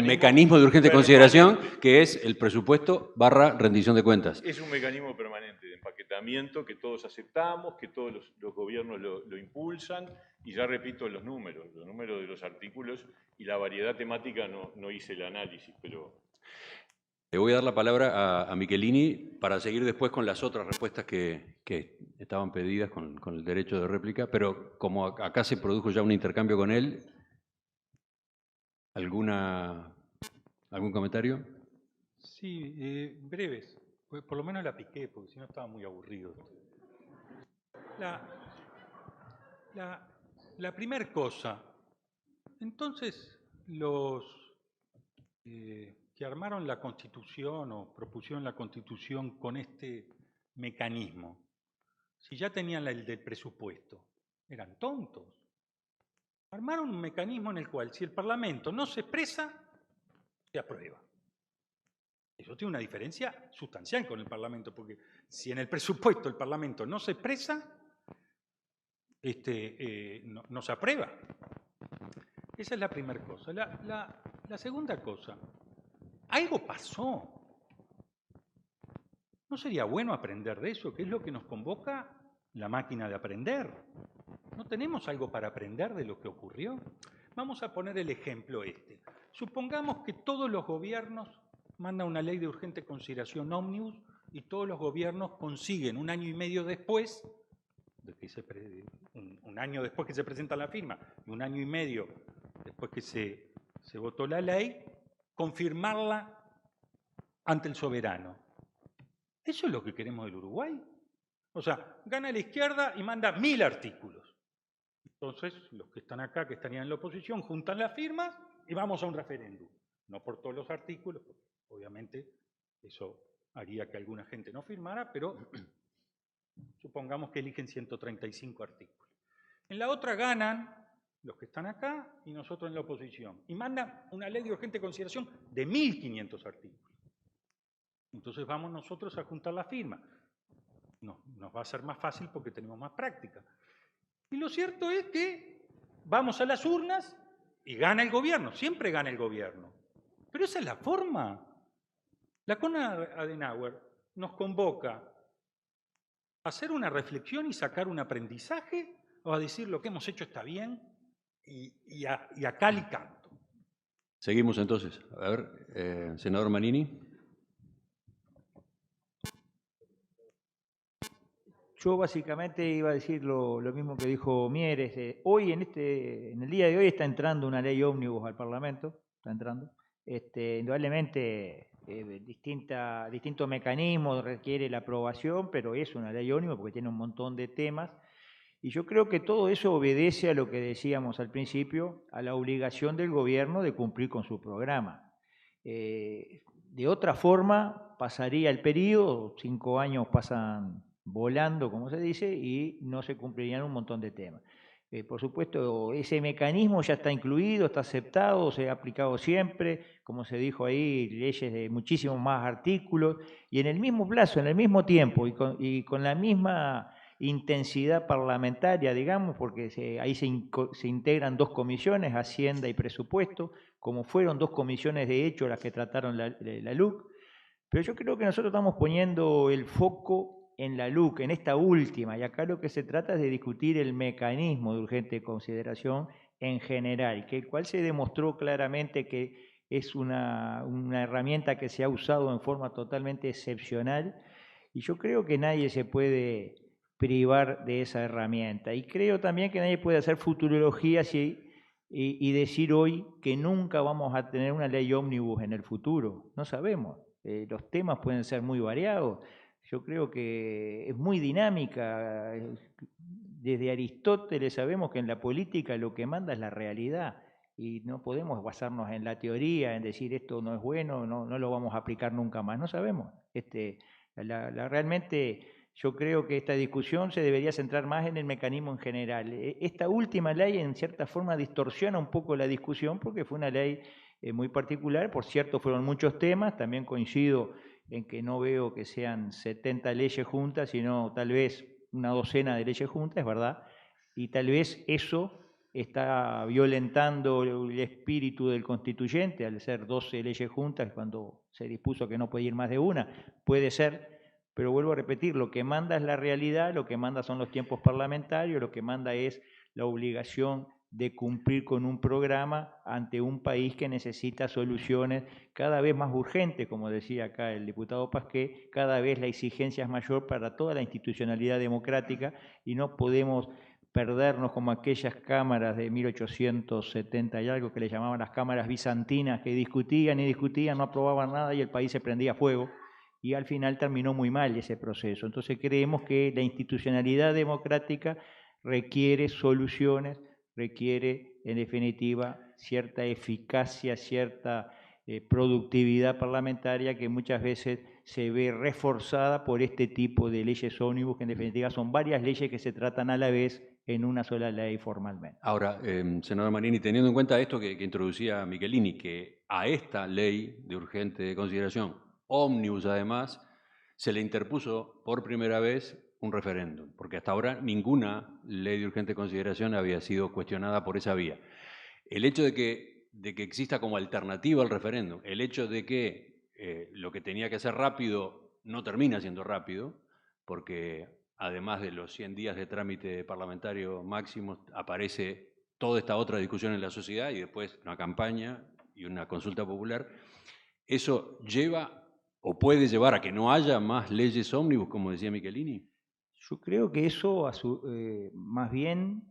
mecanismo de urgente consideración, que es el presupuesto / rendición de cuentas. Es un mecanismo permanente de empaquetamiento que todos aceptamos, que todos los gobiernos lo impulsan, y ya repito los números de los artículos y la variedad temática no hice el análisis, pero... Le voy a dar la palabra a Michelini para seguir después con las otras respuestas que estaban pedidas con el derecho de réplica, pero como acá se produjo ya un intercambio con él, ¿algún comentario? Sí, breves. Por lo menos la piqué, porque si no estaba muy aburrido. La primera cosa, entonces los que armaron la Constitución o propusieron la Constitución con este mecanismo, si ya tenían el del presupuesto, eran tontos. Armaron un mecanismo en el cual si el Parlamento no se expresa, se aprueba. Eso tiene una diferencia sustancial con el Parlamento, porque si en el presupuesto el Parlamento no se expresa, no se aprueba. Esa es la primera cosa. La segunda cosa, algo pasó. ¿No sería bueno aprender de eso? ¿Qué es lo que nos convoca la máquina de aprender? ¿No tenemos algo para aprender de lo que ocurrió? Vamos a poner el ejemplo este. Supongamos que todos los gobiernos mandan una ley de urgente consideración ómnibus y todos los gobiernos consiguen un año y medio después, un año después que se presenta la firma y un año y medio después que se votó la ley, confirmarla ante el soberano. ¿Eso es lo que queremos del Uruguay? O sea, gana la izquierda y manda 1000 artículos. Entonces, los que están acá, que estarían en la oposición, juntan las firmas y vamos a un referéndum. No por todos los artículos, porque obviamente eso haría que alguna gente no firmara, pero supongamos que eligen 135 artículos. En la otra ganan los que están acá y nosotros en la oposición. Y mandan una ley de urgente consideración de 1500 artículos. Entonces vamos nosotros a juntar la firma. Nos va a ser más fácil porque tenemos más práctica. Y lo cierto es que vamos a las urnas y gana el gobierno, siempre gana el gobierno. Pero esa es la forma. La Konrad Adenauer nos convoca a hacer una reflexión y sacar un aprendizaje, o a decir lo que hemos hecho está bien y a cal y canto. Seguimos entonces. A ver, senador Manini. Yo básicamente iba a decir lo mismo que dijo Mieres. Hoy, en el día de hoy, está entrando una ley ómnibus al Parlamento, está entrando. Indudablemente, distintos mecanismos requiere la aprobación, pero es una ley ómnibus porque tiene un montón de temas. Y yo creo que todo eso obedece a lo que decíamos al principio, a la obligación del gobierno de cumplir con su programa. De otra forma, pasaría el periodo, 5 años pasan volando, como se dice, y no se cumplirían un montón de temas. Por supuesto, ese mecanismo ya está incluido, está aceptado, se ha aplicado siempre, como se dijo ahí, leyes de muchísimos más artículos, y en el mismo plazo, en el mismo tiempo, y con la misma intensidad parlamentaria, digamos, porque ahí se integran 2 comisiones, Hacienda y Presupuesto, como fueron 2 comisiones de hecho las que trataron la LUC. Pero yo creo que nosotros estamos poniendo el foco en la LUC, en esta última, y acá lo que se trata es de discutir el mecanismo de urgente consideración en general, que el cual se demostró claramente que es una herramienta que se ha usado en forma totalmente excepcional, y yo creo que nadie se puede privar de esa herramienta. Y creo también que nadie puede hacer futurología y decir hoy que nunca vamos a tener una ley ómnibus en el futuro. No sabemos. Los temas pueden ser muy variados. Yo creo que es muy dinámica. Desde Aristóteles sabemos que en la política lo que manda es la realidad. Y no podemos basarnos en la teoría, en decir esto no es bueno, no lo vamos a aplicar nunca más. No sabemos. Realmente yo creo que esta discusión se debería centrar más en el mecanismo en general. Esta última ley en cierta forma distorsiona un poco la discusión porque fue una ley muy particular. Por cierto, fueron muchos temas. También coincido en que no veo que sean 70 leyes juntas, sino tal vez una docena de leyes juntas, es verdad. Y tal vez eso está violentando el espíritu del constituyente al ser 12 leyes juntas cuando se dispuso que no puede ir más de una. Puede ser. Pero vuelvo a repetir, lo que manda es la realidad, lo que manda son los tiempos parlamentarios, lo que manda es la obligación de cumplir con un programa ante un país que necesita soluciones cada vez más urgentes, como decía acá el diputado Pasqué, cada vez la exigencia es mayor para toda la institucionalidad democrática y no podemos perdernos como aquellas cámaras de 1870 y algo que le llamaban las cámaras bizantinas, que discutían y discutían, no aprobaban nada y el país se prendía fuego. Y al final terminó muy mal ese proceso. Entonces creemos que la institucionalidad democrática requiere soluciones, requiere en definitiva cierta eficacia, cierta productividad parlamentaria que muchas veces se ve reforzada por este tipo de leyes ómnibus, que en definitiva son varias leyes que se tratan a la vez en una sola ley formalmente. Ahora, senador Manini, teniendo en cuenta esto que introducía Michelini, que a esta ley de urgente consideración ómnibus, además, se le interpuso por primera vez un referéndum, porque hasta ahora ninguna ley de urgente consideración había sido cuestionada por esa vía. El hecho de que exista como alternativa al referéndum, el hecho de que lo que tenía que ser rápido no termina siendo rápido, porque además de los 100 días de trámite parlamentario máximo, aparece toda esta otra discusión en la sociedad y después una campaña y una consulta popular, eso lleva o puede llevar a que no haya más leyes ómnibus, como decía Michelini. Yo creo que eso más bien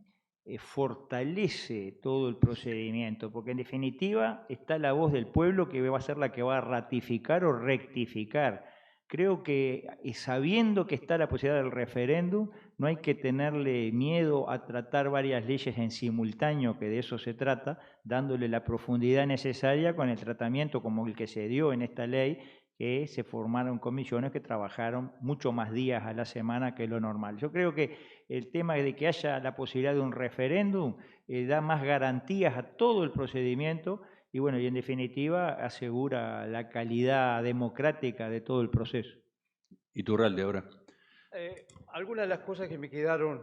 fortalece todo el procedimiento, porque en definitiva está la voz del pueblo que va a ser la que va a ratificar o rectificar. Creo que sabiendo que está la posibilidad del referéndum, no hay que tenerle miedo a tratar varias leyes en simultáneo, que de eso se trata, dándole la profundidad necesaria con el tratamiento como el que se dio en esta ley, que se formaron comisiones que trabajaron mucho más días a la semana que lo normal. Yo creo que el tema de que haya la posibilidad de un referéndum da más garantías a todo el procedimiento y, bueno, y en definitiva asegura la calidad democrática de todo el proceso. Iturralde ahora. Algunas de las cosas que me quedaron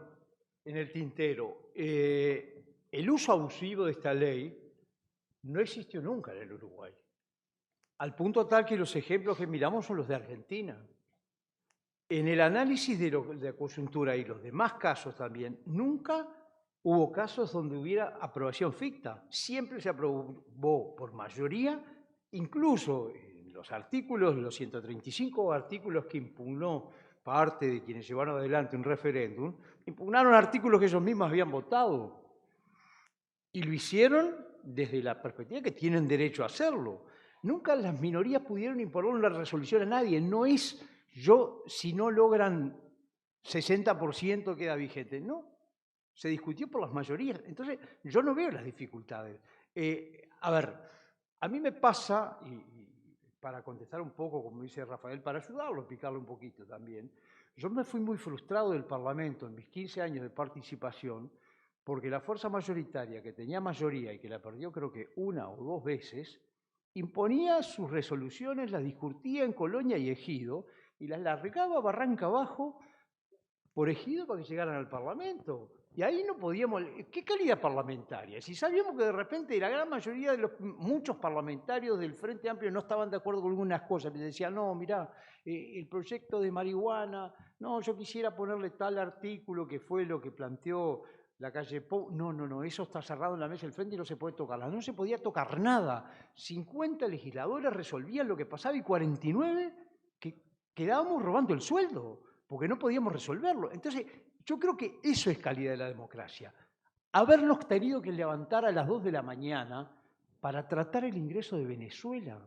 en el tintero. El uso abusivo de esta ley no existió nunca en el Uruguay. Al punto tal que los ejemplos que miramos son los de Argentina. En el análisis de la coyuntura y los demás casos también, nunca hubo casos donde hubiera aprobación ficta. Siempre se aprobó por mayoría, incluso en los artículos, los 135 artículos que impugnó parte de quienes llevaron adelante un referéndum, impugnaron artículos que ellos mismos habían votado. Y lo hicieron desde la perspectiva que tienen derecho a hacerlo. Nunca las minorías pudieron imponer una resolución a nadie. No es si no logran 60% queda vigente. No, se discutió por las mayorías. Entonces, yo no veo las dificultades. A ver, a mí me pasa, y para contestar un poco, como dice Rafael, para ayudarlo, explicarlo un poquito también, yo me fui muy frustrado del Parlamento en mis 15 años de participación, porque la fuerza mayoritaria, que tenía mayoría y que la perdió creo que 1 o 2 veces, imponía sus resoluciones, las discutía en Colonia y Ejido, y las largaba barranca abajo por Ejido para que llegaran al Parlamento. Y ahí no podíamos... ¿Qué calidad parlamentaria? Si sabíamos que de repente la gran mayoría de muchos parlamentarios del Frente Amplio no estaban de acuerdo con algunas cosas, me decían, no, mirá, el proyecto de marihuana, no, yo quisiera ponerle tal artículo que fue lo que planteó la calle Pou. No, eso está cerrado en la mesa del Frente y no se puede tocar. No se podía tocar nada. 50 legisladores resolvían lo que pasaba y 49 que quedábamos robando el sueldo, porque no podíamos resolverlo. Entonces, yo creo que eso es calidad de la democracia. Habernos tenido que levantar a las 2 de la mañana para tratar el ingreso de Venezuela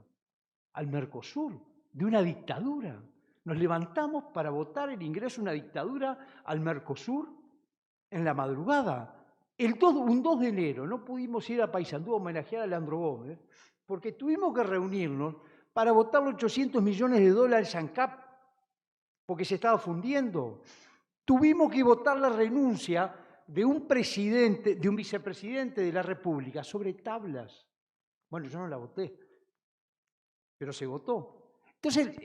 al Mercosur, de una dictadura. Nos levantamos para votar el ingreso de una dictadura al Mercosur en la madrugada. Un 2 de enero no pudimos ir a Paysandú a homenajear a Leandro Gómez porque tuvimos que reunirnos para votar los $800 millones a ANCAP porque se estaba fundiendo. Tuvimos que votar la renuncia de un vicepresidente de la República sobre tablas. Bueno, yo no la voté, pero se votó. Entonces,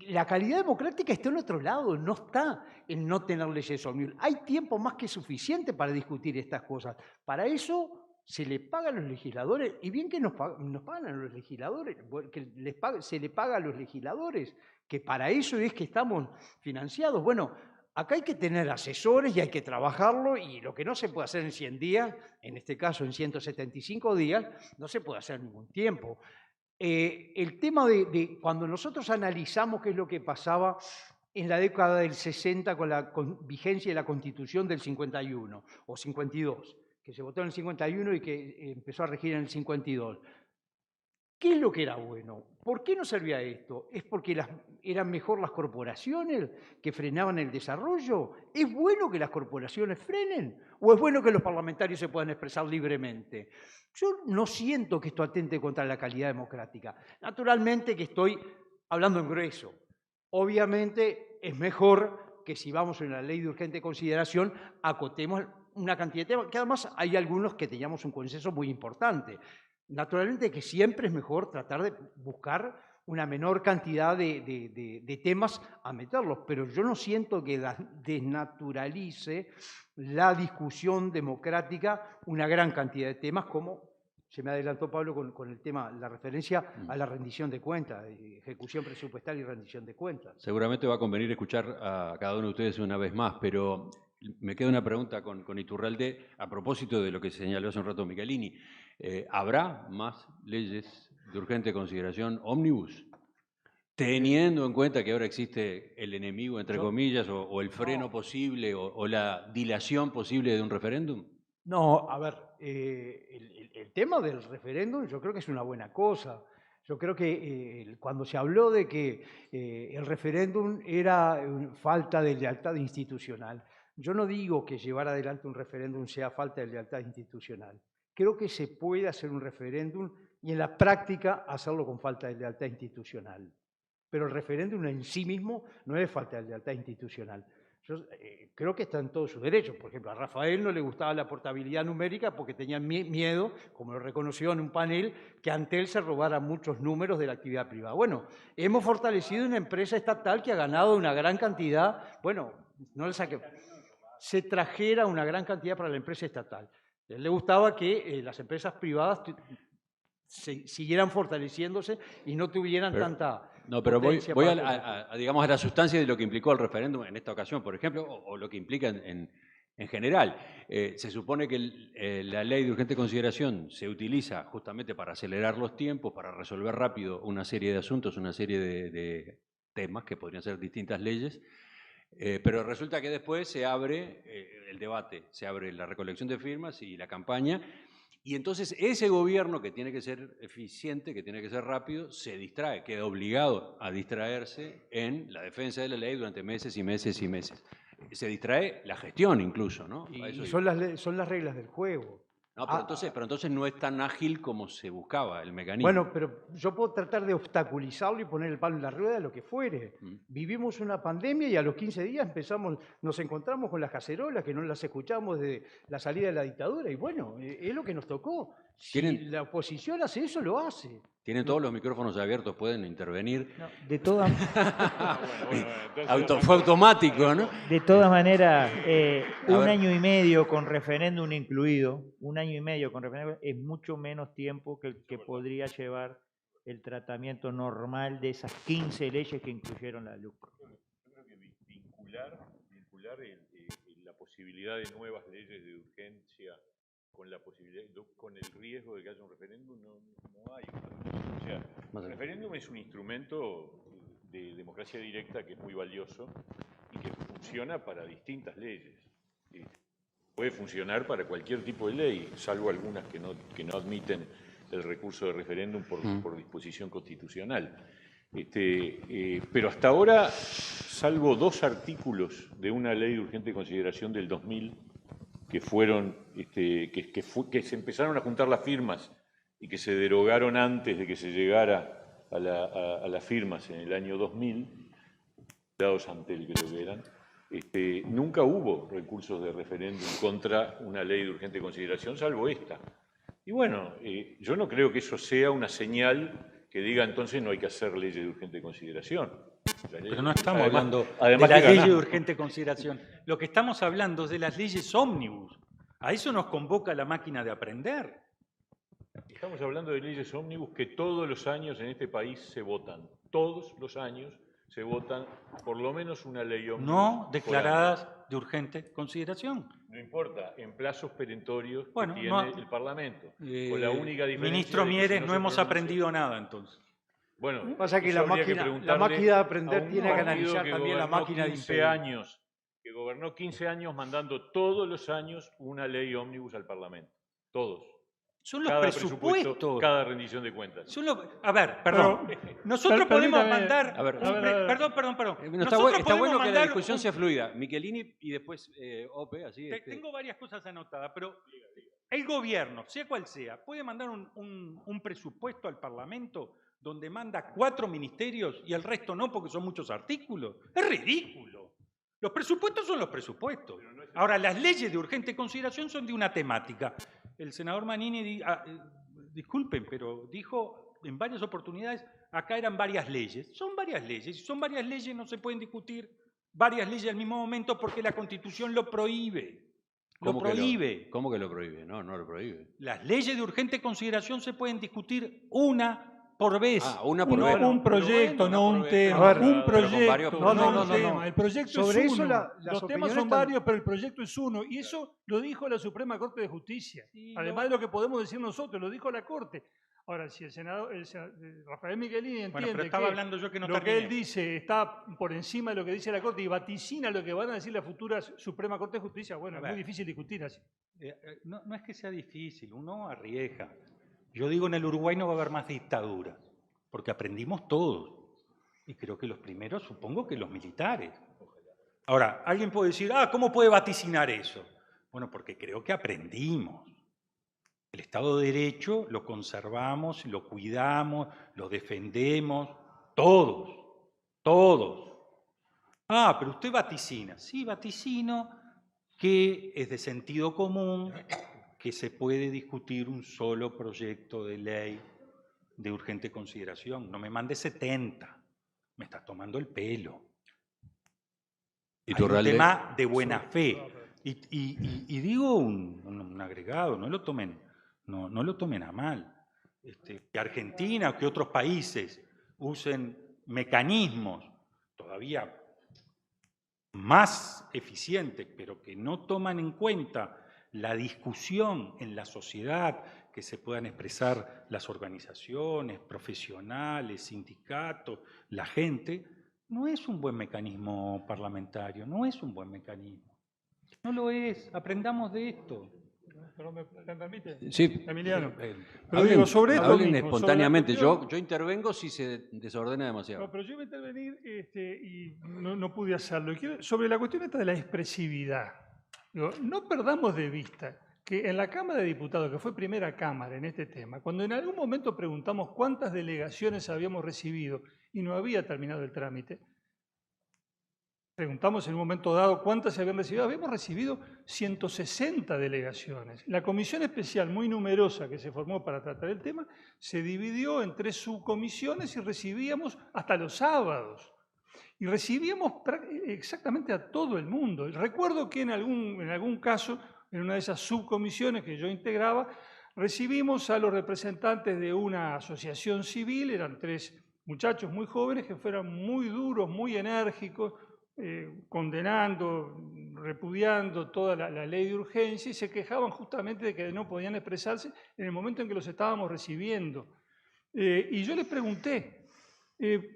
la calidad democrática está en otro lado, no está en no tener leyes omnibus. Hay tiempo más que suficiente para discutir estas cosas. Para eso se le paga a los legisladores, y bien que nos pagan a los legisladores, que se le paga a los legisladores, que para eso es que estamos financiados. Bueno, acá hay que tener asesores y hay que trabajarlo, y lo que no se puede hacer en 100 días, en este caso en 175 días, no se puede hacer en ningún tiempo. El tema de cuando nosotros analizamos qué es lo que pasaba en la década del 60 con la vigencia de la Constitución del 51 o 52, que se votó en el 51 y que empezó a regir en el 52. ¿Qué es lo que era bueno? ¿Por qué no servía esto? ¿Es porque eran mejor las corporaciones que frenaban el desarrollo? ¿Es bueno que las corporaciones frenen? ¿O es bueno que los parlamentarios se puedan expresar libremente? Yo no siento que esto atente contra la calidad democrática. Naturalmente que estoy hablando en grueso. Obviamente es mejor que si vamos en la ley de urgente consideración acotemos una cantidad de temas, que además hay algunos que teníamos un consenso muy importante. Naturalmente que siempre es mejor tratar de buscar una menor cantidad de temas a meterlos, pero yo no siento que desnaturalice la discusión democrática una gran cantidad de temas, como se me adelantó Pablo con el tema, la referencia a la rendición de cuentas, ejecución presupuestaria y rendición de cuentas. Seguramente va a convenir escuchar a cada uno de ustedes una vez más, pero me queda una pregunta con Iturralde a propósito de lo que señaló hace un rato Michelini. ¿Habrá más leyes de urgente consideración ómnibus? Teniendo en cuenta que ahora existe el enemigo, entre comillas, o el freno posible, o la dilación posible de un referéndum. No, a ver, el tema del referéndum yo creo que es una buena cosa. Yo creo que cuando se habló de que el referéndum era falta de lealtad institucional, yo no digo que llevar adelante un referéndum sea falta de lealtad institucional. Creo que se puede hacer un referéndum y en la práctica hacerlo con falta de lealtad institucional. Pero el referéndum en sí mismo no es falta de lealtad institucional. Yo creo que está en todos sus derechos. Por ejemplo, a Rafael no le gustaba la portabilidad numérica porque tenía miedo, como lo reconoció en un panel, que Antel se robara muchos números de la actividad privada. Bueno, hemos fortalecido una empresa estatal que ha ganado una gran cantidad. Bueno, no le saqué. se trajera una gran cantidad para la empresa estatal. A él le gustaba que las empresas privadas siguieran fortaleciéndose y no tuvieran tanta No, pero voy potencia digamos, a la sustancia de lo que implicó el referéndum en esta ocasión, por ejemplo, o lo que implica en general. Se supone que la ley de urgente consideración se utiliza justamente para acelerar los tiempos, para resolver rápido una serie de asuntos, una serie de temas que podrían ser distintas leyes, pero resulta que después se abre el debate, se abre la recolección de firmas y la campaña, y entonces ese gobierno que tiene que ser eficiente, que tiene que ser rápido, se distrae, queda obligado a distraerse en la defensa de la ley durante meses y meses y meses. Se distrae la gestión incluso, ¿no? Y son las reglas del juego. No, pero entonces no es tan ágil como se buscaba el mecanismo. Bueno, pero yo puedo tratar de obstaculizarlo y poner el palo en la rueda, lo que fuere. Vivimos una pandemia y a los 15 días nos encontramos con las cacerolas, que no las escuchamos desde la salida de la dictadura. Y bueno, es lo que nos tocó. Si la oposición hace eso, lo hace. Tienen todos los micrófonos abiertos, pueden intervenir. No, de todas Fue automático, ¿no? De todas maneras, un año y medio con referéndum incluido, es mucho menos tiempo que el que podría llevar el tratamiento normal de esas 15 leyes que incluyeron la LUC. Yo creo que vincular la posibilidad de nuevas leyes de urgencia con el riesgo de que haya un referéndum, no hay una relación. O sea, el referéndum es un instrumento de democracia directa que es muy valioso y que funciona para distintas leyes. Puede funcionar para cualquier tipo de ley, salvo algunas que no admiten el recurso de referéndum por disposición constitucional. Pero hasta ahora, salvo 2 artículos de una ley de urgente consideración del 2000, que fueron, que se empezaron a juntar las firmas y que se derogaron antes de que se llegara a las firmas en el año 2000, dados ante el creo que eran, nunca hubo recursos de referéndum contra una ley de urgente consideración, salvo esta. Y bueno, yo no creo que eso sea una señal que diga entonces no hay que hacer leyes de urgente consideración. Pero no estamos hablando de la ley de urgente consideración. Lo que estamos hablando es de las leyes ómnibus. A eso nos convoca la máquina de aprender. Estamos hablando de leyes ómnibus que todos los años en este país se votan. Todos los años se votan por lo menos una ley ómnibus. No declaradas de urgente consideración. No importa, en plazos perentorios bueno, que tiene el Parlamento. Con la única diferencia ministro Mieres, no hemos aprendido nada entonces. Bueno, pasa que la máquina de aprender tiene que analizar también la máquina de impedir. Que gobernó 15 años mandando todos los años una ley ómnibus al Parlamento. Todos. Son los presupuestos. Cada rendición de cuentas. A ver, perdón. Nosotros podemos mandar... Perdón. Está bueno que la discusión sea fluida. Michelini y después Ope, así. Tengo varias cosas anotadas, pero el gobierno, sea cual sea, puede mandar un presupuesto al Parlamento donde manda 4 ministerios y el resto no porque son muchos artículos. Es ridículo. Los presupuestos son los presupuestos. Ahora, las leyes de urgente consideración son de una temática. El senador Manini, disculpen, pero dijo en varias oportunidades, acá eran varias leyes. Son varias leyes. Si son varias leyes, no se pueden discutir varias leyes al mismo momento porque la Constitución lo prohíbe. Lo prohíbe. ¿Cómo que lo prohíbe? No lo prohíbe. Las leyes de urgente consideración se pueden discutir una por vez. Una por vez. Un proyecto, no un tema. Un proyecto, no un tema. El proyecto sobre es eso uno. Los temas son varios, pero el proyecto es uno. Y eso lo dijo la Suprema Corte de Justicia. Sí, además de lo que podemos decir nosotros, lo dijo la Corte. Ahora, si el senador Rafael Michelini entiende pero estaba hablando yo que no lo que él dice está por encima de lo que dice la Corte y vaticina lo que van a decir la futura Suprema Corte de Justicia, bueno, es muy difícil discutir así. No es que sea difícil, uno arriesga. Yo digo, en el Uruguay no va a haber más dictadura, porque aprendimos todos. Y creo que los primeros, supongo que los militares. Ahora, alguien puede decir, ¿cómo puede vaticinar eso? Bueno, porque creo que aprendimos. El Estado de Derecho lo conservamos, lo cuidamos, lo defendemos, todos. Pero usted vaticina. Sí, vaticino que es de sentido común que se puede discutir un solo proyecto de ley de urgente consideración. No me mande 70, me estás tomando el pelo. ¿Y hay un tema de buena fe. Y digo un agregado, no lo tomen a mal. Que Argentina o que otros países usen mecanismos todavía más eficientes, pero que no toman en cuenta la discusión en la sociedad, que se puedan expresar las organizaciones, profesionales, sindicatos, la gente, no es un buen mecanismo parlamentario, no es un buen mecanismo. No lo es, aprendamos de esto. ¿Pero me permite? Sí. Emiliano. Pero Hablen, digo, sobre esto hablen mismo, espontáneamente. sobre la cuestión- Yo intervengo si se desordena demasiado. No, pero yo iba a intervenir y no pude hacerlo. Sobre la cuestión esta de la expresividad. Digo, no perdamos de vista que en la Cámara de Diputados, que fue primera Cámara en este tema, cuando en algún momento preguntamos cuántas delegaciones habíamos recibido y no había terminado el trámite, preguntamos en un momento dado cuántas se habían recibido. Habíamos recibido 160 delegaciones. La comisión especial, muy numerosa, que se formó para tratar el tema, se dividió en 3 subcomisiones y recibíamos hasta los sábados. Y recibíamos exactamente a todo el mundo. Recuerdo que en algún caso, en una de esas subcomisiones que yo integraba, recibimos a los representantes de una asociación civil, eran 3 muchachos muy jóvenes que fueron muy duros, muy enérgicos, condenando, repudiando toda la ley de urgencia y se quejaban justamente de que no podían expresarse en el momento en que los estábamos recibiendo. Y yo les pregunté,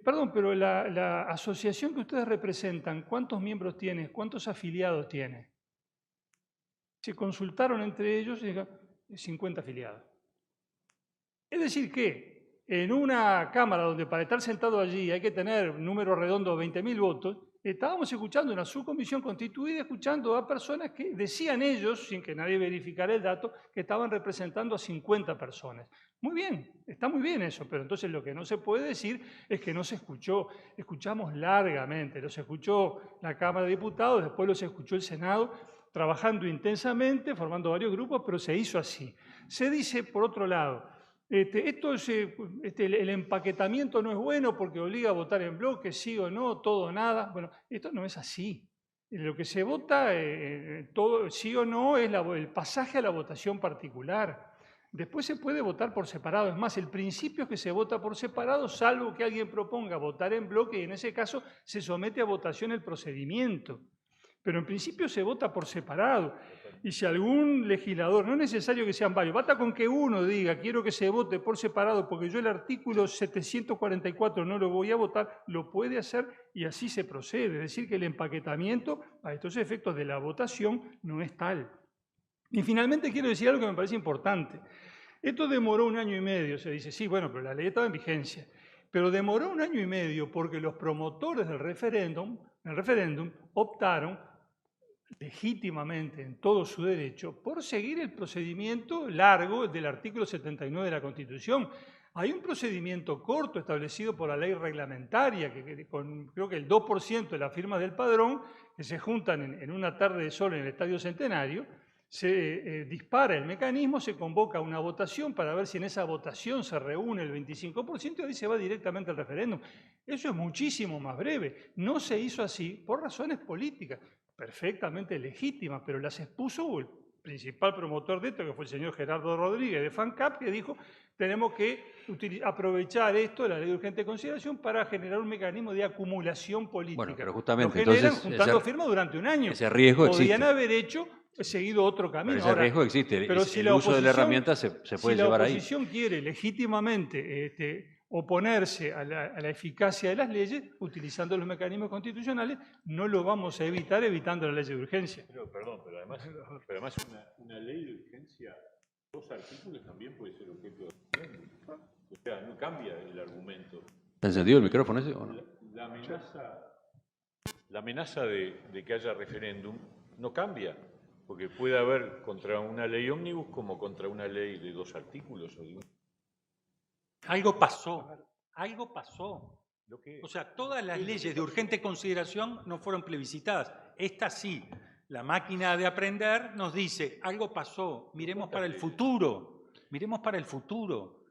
perdón, pero la asociación que ustedes representan, ¿cuántos miembros tiene? ¿Cuántos afiliados tiene? Se consultaron entre ellos y dijeron, 50 afiliados. Es decir que en una Cámara donde para estar sentado allí hay que tener número redondo de 20.000 votos, estábamos escuchando una subcomisión constituida, escuchando a personas que decían ellos, sin que nadie verificara el dato, que estaban representando a 50 personas. Muy bien, está muy bien eso, pero entonces lo que no se puede decir es que no se escuchó. Escuchamos largamente, los escuchó la Cámara de Diputados, después los escuchó el Senado, trabajando intensamente, formando varios grupos, pero se hizo así. Se dice, por otro lado, el empaquetamiento no es bueno porque obliga a votar en bloque, sí o no, todo o nada. Bueno, esto no es así. Lo que se vota, todo sí o no, es el pasaje a la votación particular. Después se puede votar por separado. Es más, el principio es que se vota por separado, salvo que alguien proponga votar en bloque y en ese caso se somete a votación el procedimiento. Pero en principio se vota por separado. Y si algún legislador, no es necesario que sean varios, basta con que uno diga quiero que se vote por separado porque yo el artículo 744 no lo voy a votar, lo puede hacer y así se procede. Es decir, que el empaquetamiento a estos efectos de la votación no es tal. Y finalmente quiero decir algo que me parece importante. Esto demoró 1 año y medio, se dice, sí, bueno, pero la ley estaba en vigencia. Pero demoró 1 año y medio porque los promotores del referéndum optaron legítimamente, en todo su derecho, por seguir el procedimiento largo del artículo 79 de la Constitución. Hay un procedimiento corto establecido por la ley reglamentaria, que con creo que el 2% de las firmas del padrón, que se juntan en una tarde de sol en el Estadio Centenario, se dispara el mecanismo, se convoca una votación para ver si en esa votación se reúne el 25% y ahí se va directamente al referéndum. Eso es muchísimo más breve. No se hizo así por razones políticas, perfectamente legítimas, pero las expuso el principal promotor de esto, que fue el señor Gerardo Rodríguez de FANCAP, que dijo tenemos que aprovechar esto, la ley de urgente consideración, para generar un mecanismo de acumulación política. Bueno, pero justamente, lo generan entonces, juntando firmas durante 1 año. Ese riesgo Podrían existe. haber seguido otro camino. Pero ese riesgo existe. Pero si el la uso de la oposición- herramienta se puede llevar ahí. Si la oposición quiere legítimamente oponerse a la eficacia de las leyes, utilizando los mecanismos constitucionales, no lo vamos a evitar evitando la ley de urgencia. Pero además una ley de urgencia, 2 artículos también puede ser objeto de referéndum. O sea, no cambia el argumento. ¿Está encendido el micrófono ese o no? La amenaza de que haya referéndum no cambia, porque puede haber contra una ley ómnibus como contra una ley de 2 artículos. Algo pasó, algo pasó. Lo que O sea, todas las leyes de urgente consideración no fueron plebiscitadas. Esta sí. La máquina de aprender nos dice, algo pasó, miremos para el futuro,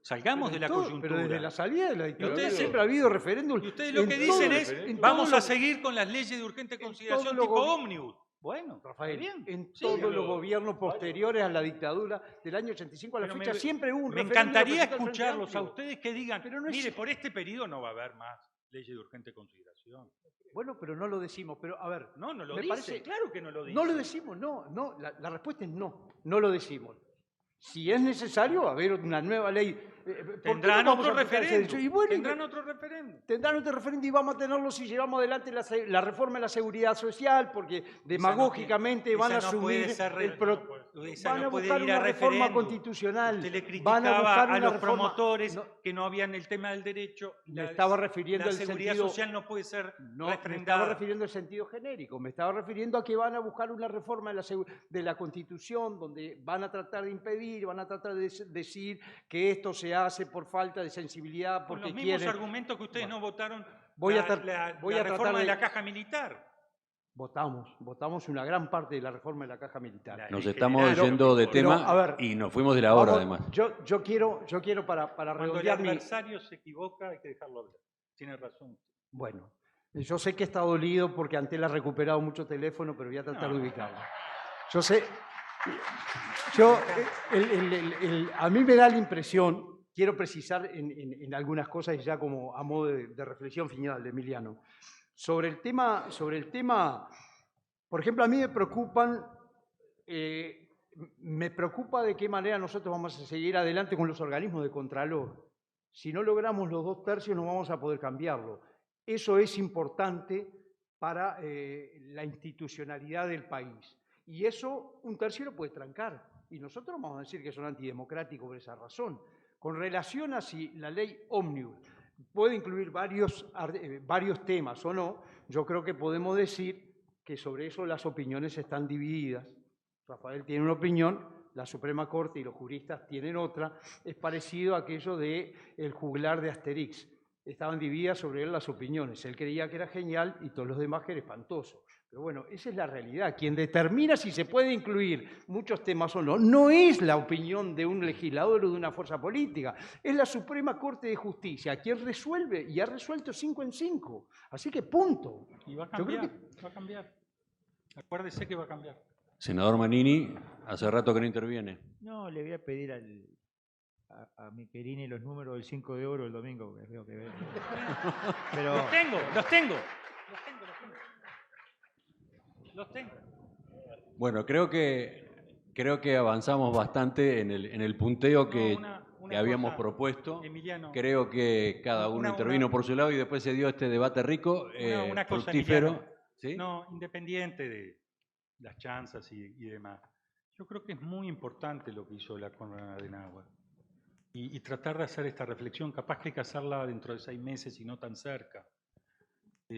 salgamos de la coyuntura. Pero desde la salida de la dictadura ustedes- siempre ha habido referéndum. Y ustedes lo que en dicen todo- es, en vamos todo a lo- seguir con las leyes de urgente consideración todo lo tipo gobi- ómnibus. Bueno, Rafael, bien. en Sí, todos los gobiernos posteriores a la dictadura del año 85 a la Pero fecha siempre hubo un me referéndum encantaría representado al Frente escucharlos a Amplio. ustedes que digan, Pero no es- mire, por este periodo no va a haber más leyes de urgente consideración. Bueno, pero no lo decimos. Pero a ver, No, no lo me dice, parece- claro que no lo dice. no lo decimos, no, la respuesta es no lo decimos. Si es necesario, va a haber una nueva ley. ¿Por qué Tendrán no vamos otro a aplicar ese referéndum. derecho? Y bueno, Tendrán otro referéndum. tendrán otro referéndum y vamos a tenerlo si llevamos adelante la reforma de la seguridad social, porque demagógicamente van a Esa no puede asumir ser el esa van no a puede buscar ir a una reforma referéndum. constitucional. Usted le Van a criticaba buscar a una los reforma. promotores No, que no habían el tema del derecho. me estaba refiriendo la al seguridad sentido- social no puede ser no, me estaba refrendada. refiriendo al sentido genérico, me estaba refiriendo a que van a buscar una reforma de la Constitución donde van a tratar de impedir, van a tratar de decir que esto se hace por falta de sensibilidad, Con porque los mismos quieren... argumentos que ustedes no votaron Voy a la tratar reforma de de- la caja militar. Votamos una gran parte de la reforma de la caja militar. Nos en estamos general, yendo de pero, tema a ver, y nos fuimos de la hora, Vamos, además. Yo quiero para Cuando el redondear mi... adversario se equivoca hay que dejarlo hablar. Tiene razón. Bueno, yo sé que está dolido porque Antel ha recuperado mucho teléfono, pero voy a tratar de No. ubicarlo. Yo sé... A mí me da la impresión, quiero precisar en algunas cosas y ya como a modo de reflexión final de Emiliano, sobre el tema, por ejemplo, a mí me preocupa de qué manera nosotros vamos a seguir adelante con los organismos de contralor. Si no logramos los 2/3 no vamos a poder cambiarlo. Eso es importante para la institucionalidad del país. Y eso un tercio lo puede trancar. Y nosotros vamos a decir que son antidemocráticos por esa razón. Con relación a si la ley ómnibus puede incluir varios temas o no, yo creo que podemos decir que sobre eso las opiniones están divididas. Rafael tiene una opinión, la Suprema Corte y los juristas tienen otra. Es parecido a aquello del juglar de Asterix. Estaban divididas sobre él las opiniones. Él creía que era genial y todos los demás que era espantoso. Pero bueno, esa es la realidad. Quien determina si se puede incluir muchos temas o no, no es la opinión de un legislador o de una fuerza política, es la Suprema Corte de Justicia, quien resuelve y ha resuelto 5 en 5. Así que punto. Y va a Yo creo cambiar, va a cambiar. Acuérdese que va a cambiar. Senador Manini, hace rato que no interviene. No, le voy a pedir a Michelini los números del 5 de oro el domingo, que creo que ve. Pero Los tengo. Bueno, creo que avanzamos bastante en el punteo que habíamos cosa, propuesto. Emiliano. Creo que cada uno intervino por su lado y después se dio este debate rico, Una cosa, fructífero. Emiliano. ¿Sí? No, independiente de las chanzas y demás. Yo creo que es muy importante lo que hizo la Conrad Adenauer. Y tratar de hacer esta reflexión, capaz que hay que hacerla dentro de 6 meses y no tan cerca.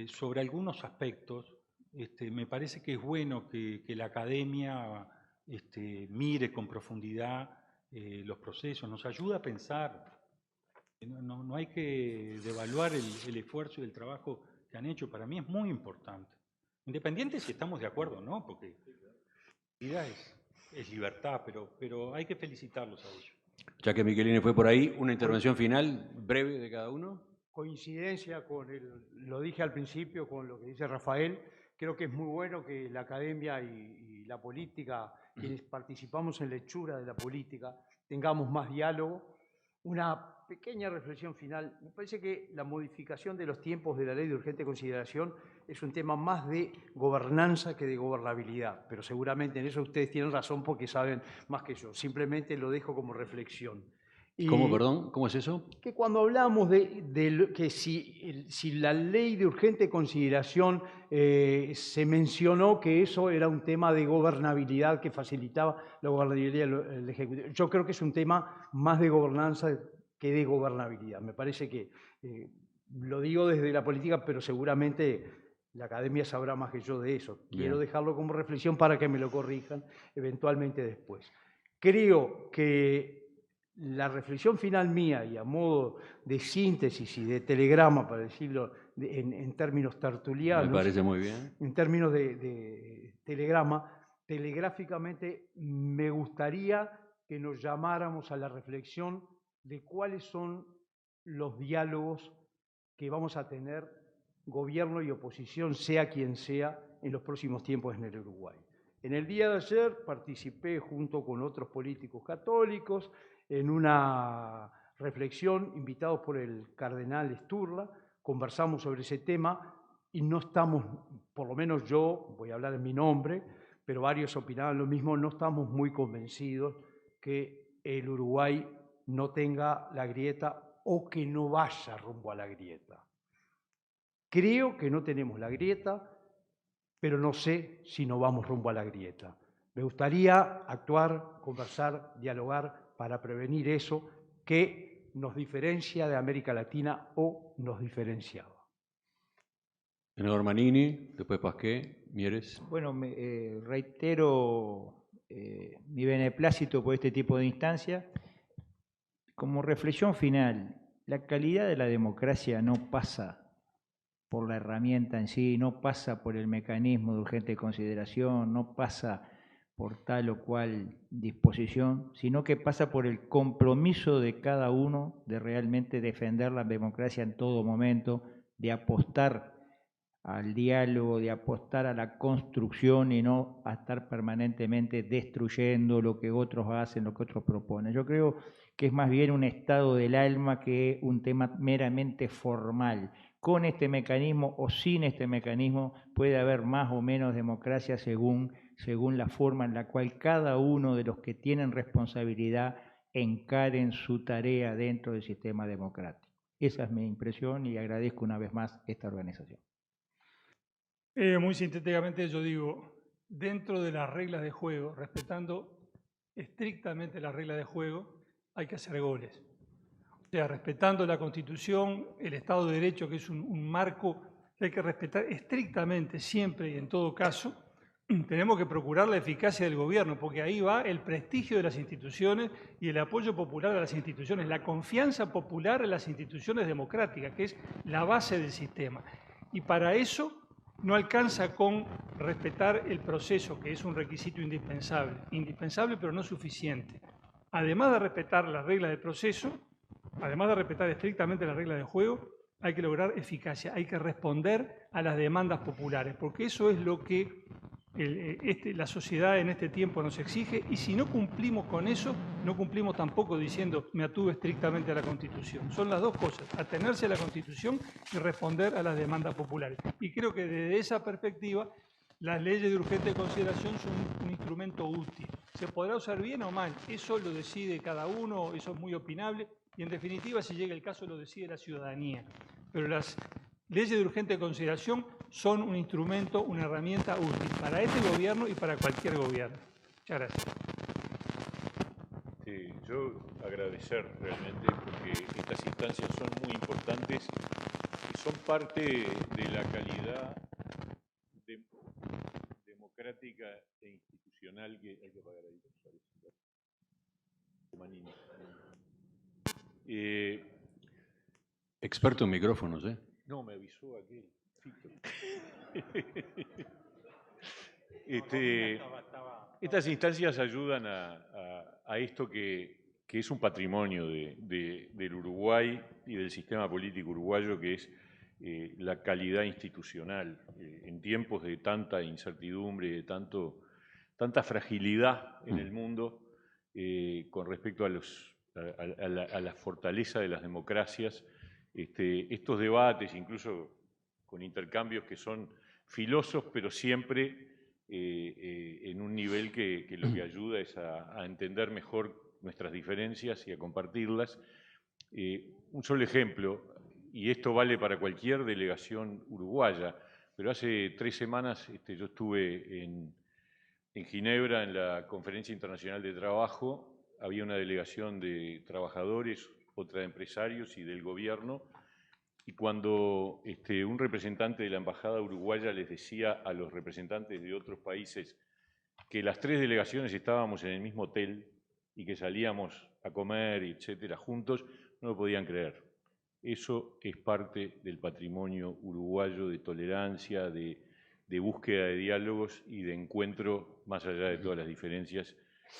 Sobre algunos aspectos, me parece que es bueno que la academia mire con profundidad los procesos, nos ayuda a pensar. No hay que devaluar el esfuerzo y el trabajo que han hecho. Para mí es muy importante. Independiente si estamos de acuerdo o no, porque la vida es libertad, pero hay que felicitarlos a ellos. Ya que Michelini fue por ahí, una intervención final breve de cada uno. Coincidencia con lo dije al principio, con lo que dice Rafael. Creo que es muy bueno que la academia y la política, quienes participamos en la hechura de la política, tengamos más diálogo. Una pequeña reflexión final. Me parece que la modificación de los tiempos de la ley de urgente consideración es un tema más de gobernanza que de gobernabilidad, pero seguramente en eso ustedes tienen razón porque saben más que yo. Simplemente lo dejo como reflexión. ¿Cómo, perdón? ¿Cómo es eso? Que cuando hablamos de que si la ley de urgente consideración se mencionó que eso era un tema de gobernabilidad que facilitaba la gobernabilidad del Ejecutivo. Yo creo que es un tema más de gobernanza que de gobernabilidad. Me parece que lo digo desde la política, pero seguramente la academia sabrá más que yo de eso. Quiero dejarlo como reflexión para que me lo corrijan eventualmente después. Creo que la reflexión final mía y a modo de síntesis y de telegrama, para decirlo en términos tertulianos, Me parece muy bien. en términos de telegrama, telegráficamente me gustaría que nos llamáramos a la reflexión de cuáles son los diálogos que vamos a tener gobierno y oposición, sea quien sea, en los próximos tiempos en el Uruguay. En el día de ayer participé junto con otros políticos católicos en una reflexión invitados por el cardenal Sturla, conversamos sobre ese tema y no estamos, por lo menos yo, voy a hablar en mi nombre, pero varios opinaban lo mismo, no estamos muy convencidos que el Uruguay no tenga la grieta o que no vaya rumbo a la grieta. Creo que no tenemos la grieta, pero no sé si no vamos rumbo a la grieta. Me gustaría actuar, conversar, dialogar para prevenir eso que nos diferencia de América Latina o nos diferenciaba. Senador Manini, después Pasqué, Mieres. Bueno, reitero mi beneplácito por este tipo de instancias. Como reflexión final, la calidad de la democracia no pasa por la herramienta en sí, no pasa por el mecanismo de urgente consideración, no pasa por tal o cual disposición, sino que pasa por el compromiso de cada uno de realmente defender la democracia en todo momento, de apostar al diálogo, de apostar a la construcción y no a estar permanentemente destruyendo lo que otros hacen, lo que otros proponen. Yo creo que es más bien un estado del alma que un tema meramente formal. Con este mecanismo o sin este mecanismo puede haber más o menos democracia según la forma en la cual cada uno de los que tienen responsabilidad encaren su tarea dentro del sistema democrático. Esa es mi impresión y agradezco una vez más esta organización. Muy sintéticamente yo digo, dentro de las reglas de juego, respetando estrictamente las reglas de juego, hay que hacer goles. O sea, respetando la Constitución, el Estado de Derecho, que es un marco que hay que respetar estrictamente, siempre y en todo caso, tenemos que procurar la eficacia del gobierno, porque ahí va el prestigio de las instituciones y el apoyo popular a las instituciones, la confianza popular en las instituciones democráticas, que es la base del sistema. Y para eso no alcanza con respetar el proceso, que es un requisito indispensable pero no suficiente. Además de respetar las reglas del proceso, además de respetar estrictamente las reglas de juego, hay que lograr eficacia, hay que responder a las demandas populares, porque eso es lo que la sociedad en este tiempo nos exige, y si no cumplimos con eso, no cumplimos tampoco diciendo me atuve estrictamente a la Constitución. Son las dos cosas, atenerse a la Constitución y responder a las demandas populares. Y creo que desde esa perspectiva, las leyes de urgente consideración son un instrumento útil. Se podrá usar bien o mal, eso lo decide cada uno, eso es muy opinable, y en definitiva, si llega el caso, lo decide la ciudadanía. Pero las leyes de urgente consideración son un instrumento, una herramienta útil para este gobierno y para cualquier gobierno. Muchas gracias. Yo agradecer realmente porque estas instancias son muy importantes y son parte de la calidad democrática e institucional que hay que pagar ahí. Experto en micrófonos, ¿eh? No, me avisó aquel. Estas instancias ayudan a esto que es un patrimonio del Uruguay y del sistema político uruguayo, que es la calidad institucional. En tiempos de tanta incertidumbre, de tanta fragilidad en el mundo con respecto a la fortaleza de las democracias, estos debates, incluso con intercambios que son filosos, pero siempre en un nivel que lo que ayuda es a entender mejor nuestras diferencias y a compartirlas. Un solo ejemplo, y esto vale para cualquier delegación uruguaya, pero hace 3 semanas yo estuve en Ginebra en la Conferencia Internacional de Trabajo. Había una delegación de trabajadores, otra de empresarios y del gobierno, y cuando un representante de la Embajada Uruguaya les decía a los representantes de otros países que las 3 delegaciones estábamos en el mismo hotel y que salíamos a comer, etcétera, juntos, no lo podían creer. Eso es parte del patrimonio uruguayo de tolerancia, de búsqueda de diálogos y de encuentro más allá de todas las diferencias,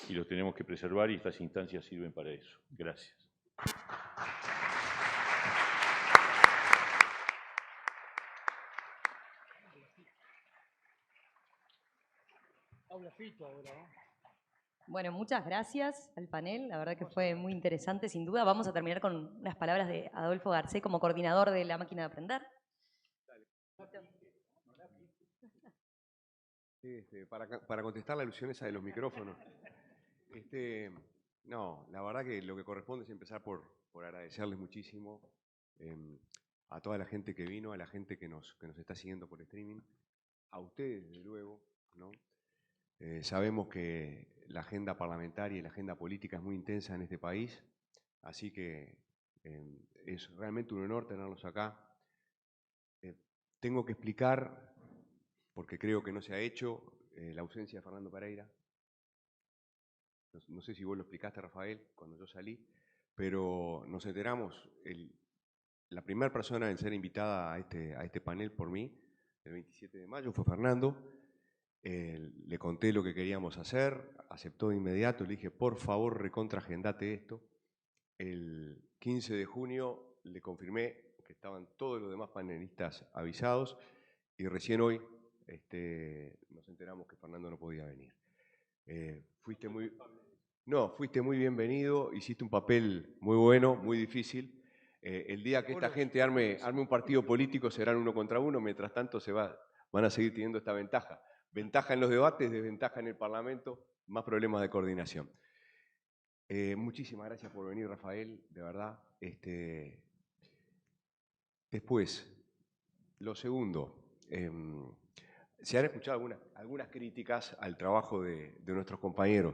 y los tenemos que preservar, y estas instancias sirven para eso. Gracias. Bueno, muchas gracias al panel, la verdad que fue muy interesante, sin duda. Vamos a terminar con unas palabras de Adolfo Garcés como coordinador de la máquina de aprender. Para contestar la alusión esa de los micrófonos, no, la verdad que lo que corresponde es empezar por agradecerles muchísimo a toda la gente que vino, a la gente que nos está siguiendo por streaming, a ustedes, desde luego, ¿no? Sabemos que la agenda parlamentaria y la agenda política es muy intensa en este país, así que es realmente un honor tenerlos acá. Tengo que explicar, porque creo que no se ha hecho, la ausencia de Fernando Pereira. No sé si vos lo explicaste, Rafael, cuando yo salí, pero nos enteramos, la primera persona en ser invitada a este panel por mí, el 27 de mayo, fue Fernando. Le conté lo que queríamos hacer, aceptó de inmediato, le dije, por favor, recontraagendate esto. El 15 de junio le confirmé que estaban todos los demás panelistas avisados y recién hoy nos enteramos que Fernando no podía venir. Fuiste muy bienvenido, hiciste un papel muy bueno, muy difícil. El día que esta gente arme un partido político serán 1 contra 1, mientras tanto van a seguir teniendo esta ventaja. Ventaja en los debates, desventaja en el Parlamento, más problemas de coordinación. Muchísimas gracias por venir, Rafael, de verdad. Después, lo segundo, se han escuchado algunas críticas al trabajo de nuestros compañeros.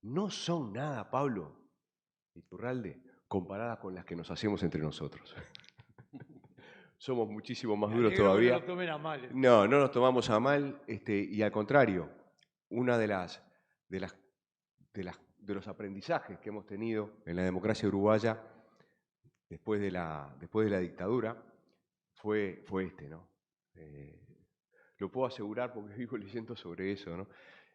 No son nada, Pablo Iturralde, comparadas con las que nos hacemos entre nosotros. Somos muchísimo más duros todavía. No lo tomen a mal. No nos tomamos a mal, y al contrario, una de los aprendizajes que hemos tenido en la democracia uruguaya después de la dictadura fue ¿no? Lo puedo asegurar porque vivo leyendo sobre eso, ¿no?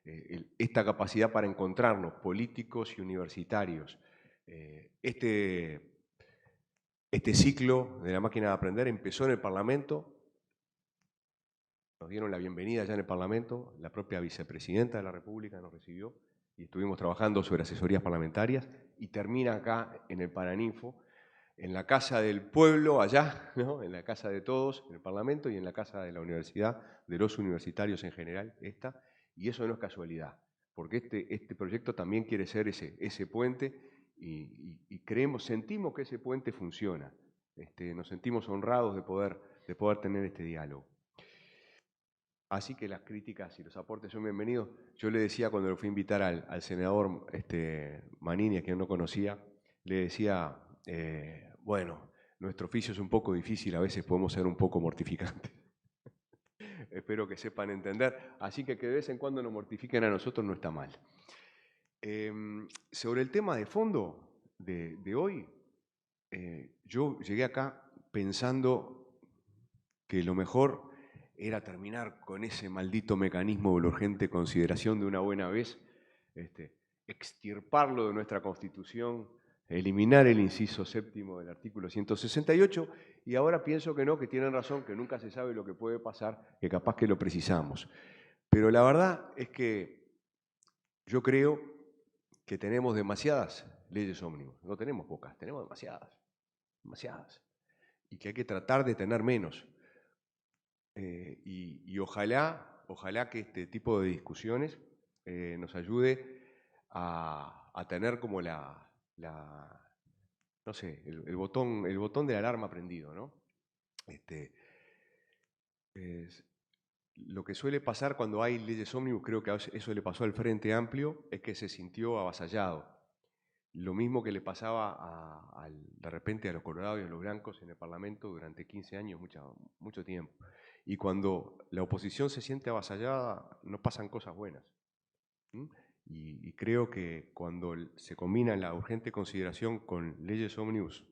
Esta capacidad para encontrarnos, políticos y universitarios. Este ciclo de la máquina de aprender empezó en el Parlamento, nos dieron la bienvenida ya en el Parlamento, la propia vicepresidenta de la República nos recibió y estuvimos trabajando sobre asesorías parlamentarias y termina acá en el Paraninfo, en la casa del pueblo, allá, ¿no? En la casa de todos, en el Parlamento y en la casa de la universidad, de los universitarios en general, y eso no es casualidad, porque este proyecto también quiere ser ese puente y sentimos que ese puente funciona. Nos sentimos honrados de poder tener este diálogo. Así que las críticas y los aportes son bienvenidos. Yo le decía cuando lo fui a invitar al senador Manini, a quien no conocía, le decía, bueno, nuestro oficio es un poco difícil, a veces podemos ser un poco mortificantes. Espero que sepan entender. Así que de vez en cuando nos mortifiquen a nosotros no está mal. Sobre el tema de fondo de hoy, yo llegué acá pensando que lo mejor era terminar con ese maldito mecanismo de la urgente consideración de una buena vez, extirparlo de nuestra Constitución, eliminar el inciso 7º del artículo 168, y ahora pienso que no, que tienen razón, que nunca se sabe lo que puede pasar, que capaz que lo precisamos. Pero la verdad es que yo creo que tenemos demasiadas leyes ómnibus, no tenemos pocas, tenemos demasiadas, y que hay que tratar de tener menos. Y ojalá que este tipo de discusiones nos ayude a tener como no sé, el botón de la alarma prendido, ¿no? Lo que suele pasar cuando hay leyes ómnibus, creo que eso le pasó al Frente Amplio, es que se sintió avasallado. Lo mismo que le pasaba de repente a los colorados y a los blancos en el Parlamento durante 15 años, mucho tiempo. Y cuando la oposición se siente avasallada, no pasan cosas buenas. Y creo que cuando se combina la urgente consideración con leyes ómnibus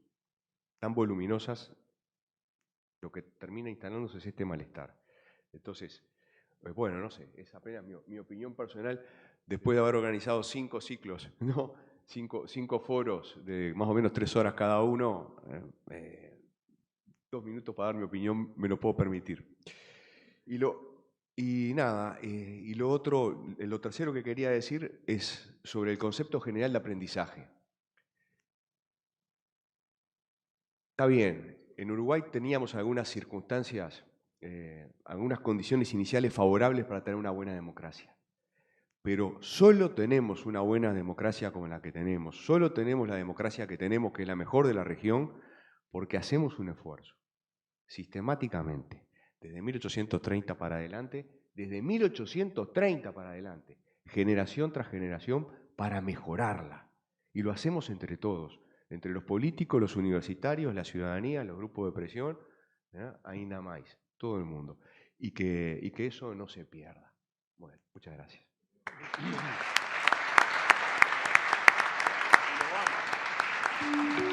tan voluminosas, lo que termina instalándose es este malestar. Entonces, bueno, no sé, es apenas mi opinión personal, después de haber organizado 5 ciclos, ¿no? 5 foros de más o menos 3 horas cada uno, 2 minutos para dar mi opinión me lo puedo permitir. Y Y nada, y lo tercero que quería decir es sobre el concepto general de aprendizaje. Está bien, en Uruguay teníamos algunas circunstancias, algunas condiciones iniciales favorables para tener una buena democracia. Pero solo tenemos una buena democracia como la que tenemos, solo tenemos la democracia que tenemos, que es la mejor de la región, porque hacemos un esfuerzo, sistemáticamente, desde 1830 para adelante, generación tras generación, para mejorarla. Y lo hacemos entre todos, entre los políticos, los universitarios, la ciudadanía, los grupos de presión, ainda más, todo el mundo. Y que eso no se pierda. Bueno, muchas gracias. Thank you.